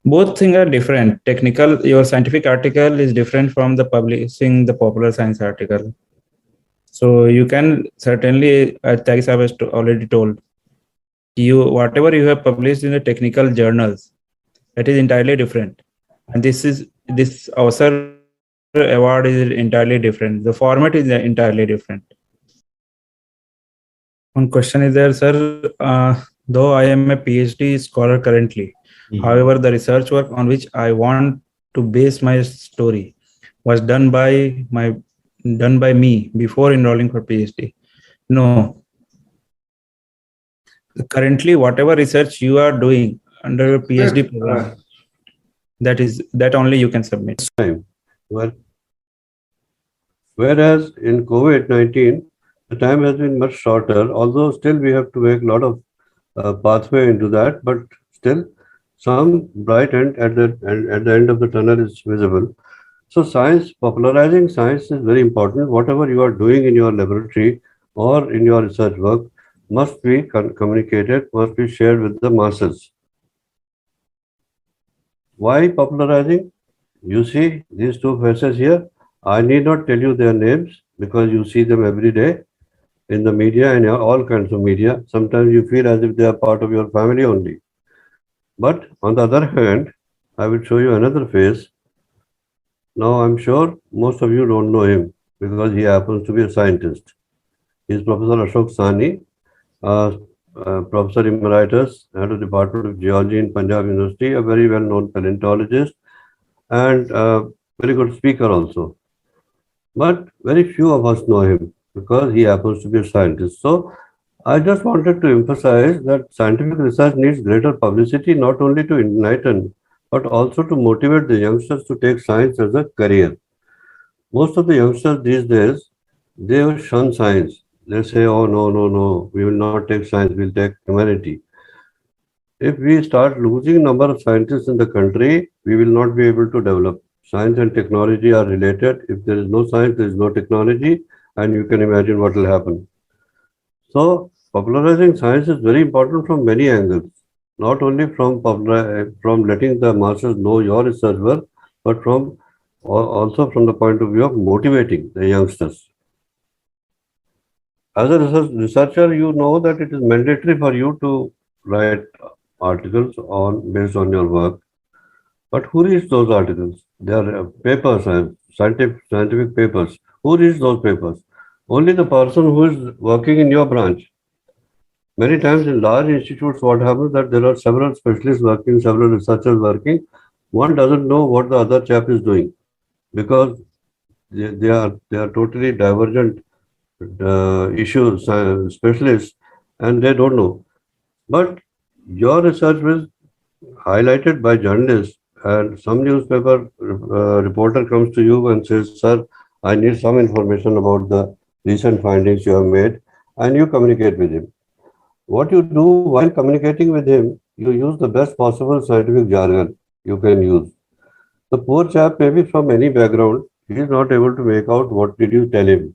Both things are different. Technical, your scientific article is different from the publishing the popular science article. So you can certainly, as Tagis has already told, whatever you have published in the technical journals, that is entirely different. And this AWSAR award is entirely different. The format is entirely different. One question is there, sir. Though I am a PhD scholar currently, however, the research work on which I want to base my story was done by me before enrolling for PhD. No. Currently, whatever research you are doing under your PhD program, that only you can submit. Well, whereas in COVID-19, the time has been much shorter, although still we have to make a lot of pathway into that, but still some bright end at the end of the tunnel is visible. So popularizing science is very important. Whatever you are doing in your laboratory or in your research work must be communicated, must be shared with the masses. Why popularizing? You see these two faces here. I need not tell you their names because you see them every day in the media and all kinds of media. Sometimes you feel as if they are part of your family only. But on the other hand, I will show you another face. Now I'm sure most of you don't know him because he happens to be a scientist. He is Professor Ashok Sani, Professor Emeritus, Head of Department of Geology in Punjab University, a very well-known paleontologist and a very good speaker also. But very few of us know him because he happens to be a scientist. So I just wanted to emphasize that scientific research needs greater publicity, not only to enlighten, but also to motivate the youngsters to take science as a career. Most of the youngsters these days, they shun science. They say, oh, no, we will not take science, we'll take humanity. If we start losing number of scientists in the country, we will not be able to develop. Science and technology are related. If there is no science, there is no technology, and you can imagine what will happen. So, popularizing science is very important from many angles, not only from letting the masses know your research work, but also from the point of view of motivating the youngsters. As a researcher, you know that it is mandatory for you to write articles based on your work. But who reads those articles? They are papers, scientific papers. Who reads those papers? Only the person who is working in your branch. Many times in large institutes, what happens that there are several specialists working, several researchers working. One doesn't know what the other chap is doing because they are totally divergent issues, specialists, and they don't know. But your research was highlighted by journalists, and some newspaper reporter comes to you and says, "Sir, I need some information about the recent findings you have made," and you communicate with him. What you do while communicating with him, you use the best possible scientific jargon you can use. The poor chap may be from any background, he is not able to make out what did you tell him.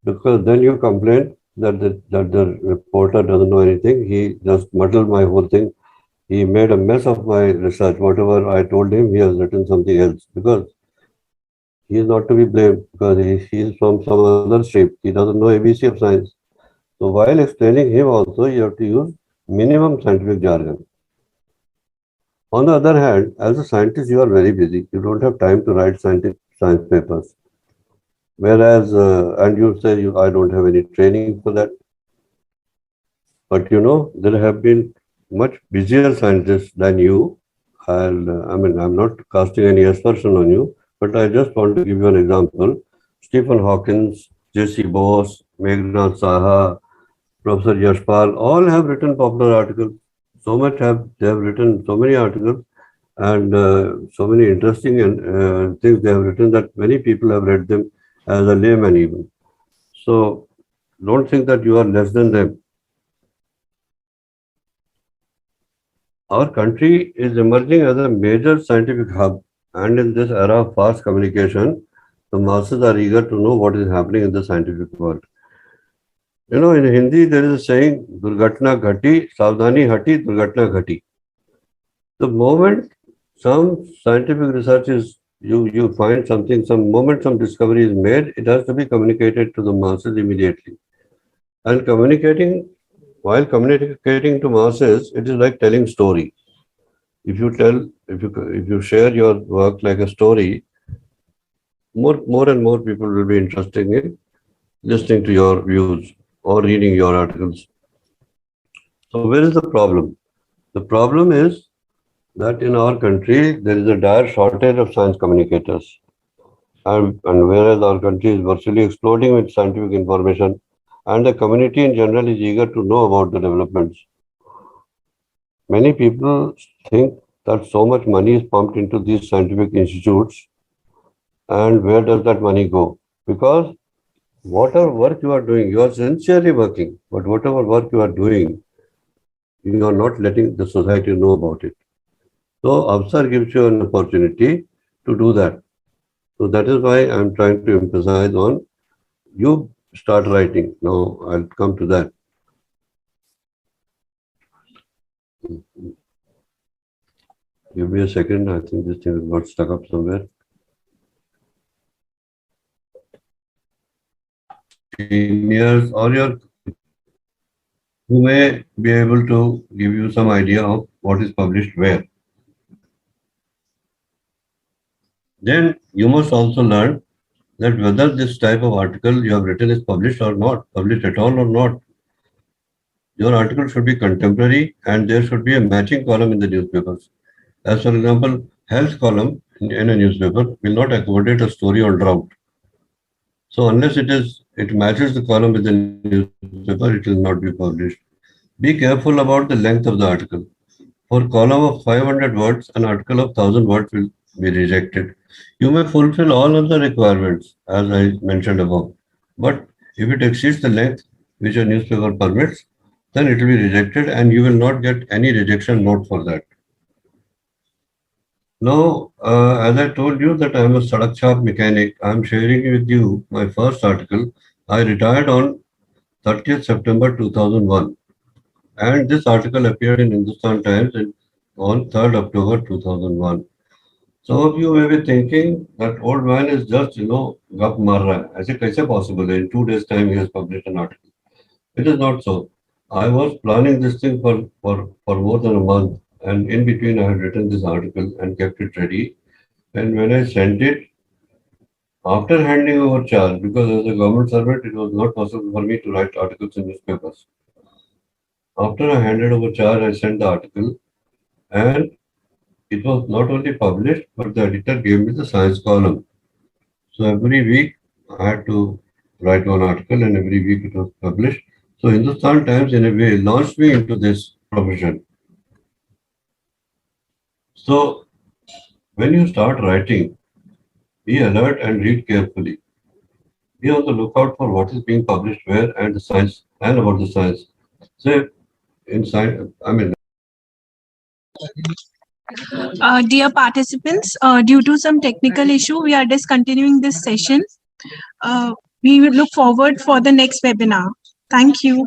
Because then you complain that the reporter doesn't know anything. He just muddled my whole thing. He made a mess of my research. Whatever I told him, he has written something else. Because he is not to be blamed because he is from some other stream. He doesn't know ABC of science. So while explaining him also, you have to use minimum scientific jargon. On the other hand, as a scientist, you are very busy. You don't have time to write science papers. Whereas, and you say, I don't have any training for that. But there have been much busier scientists than you. And I'm not casting any aspersion on you, but I just want to give you an example. Stephen Hawking, J.C. Bose, Meghnad Saha, Professor Yashpal, all have written popular articles. They have written so many articles and so many interesting things they have written that many people have read them as a layman even. So don't think that you are less than them. Our country is emerging as a major scientific hub, and in this era of fast communication, the masses are eager to know what is happening in the scientific world. In Hindi, there is a saying, Durgatna Ghati, Savdhani Hati, Durgatna Ghati. The moment some scientific research is, you find something, some moment some discovery is made, it has to be communicated to the masses immediately. And while communicating to masses, it is like telling story. If you share your work like a story, more and more people will be interested in listening to your views or reading your articles. So where is the problem? The problem is that in our country, there is a dire shortage of science communicators. And whereas our country is virtually exploding with scientific information, and the community in general is eager to know about the developments. Many people think that so much money is pumped into these scientific institutes, and where does that money go? Because whatever work you are doing, you are sincerely working, but whatever work you are doing, you are not letting the society know about it. So AWSAR gives you an opportunity to do that. So that is why I'm trying to emphasize on you start writing. Now I'll come to that. Give me a second. I think this thing is got stuck up somewhere. Seniors or who may be able to give you some idea of what is published where. Then you must also learn that whether this type of article you have written is published or not, published at all or not. Your article should be contemporary and there should be a matching column in the newspapers. As for example, health column in a newspaper will not accommodate a story on drought. So unless it matches the column with the newspaper, it will not be published. Be careful about the length of the article. For column of 500 words, an article of 1000 words will be rejected. You may fulfill all other requirements as I mentioned above, but if it exceeds the length which a newspaper permits, then it will be rejected and you will not get any rejection note for that. Now, as I told you that I am a Sadak Chhap mechanic, I am sharing with you my first article. I retired on 30th September 2001 and this article appeared in Hindustan Times on 3rd October 2001. Some of you may be thinking that old man is just, gap mar raha hai. Aise kaise possible? In 2 days' time, he has published an article. It is not so. I was planning this thing for more than a month. And in between, I had written this article and kept it ready. And when I sent it, after handing over charge, because as a government servant, it was not possible for me to write articles in newspapers. After I handed over charge, I sent the article, and it was not only published, but the editor gave me the science column. So every week I had to write one article, and every week it was published. So Hindustan Times, in a way, launched me into this profession. So when you start writing, be alert and read carefully. Be on the lookout for what is being published where and the science and about the science. So in science, Dear participants, due to some technical issue, we are discontinuing this session. We will look forward for the next webinar. Thank you.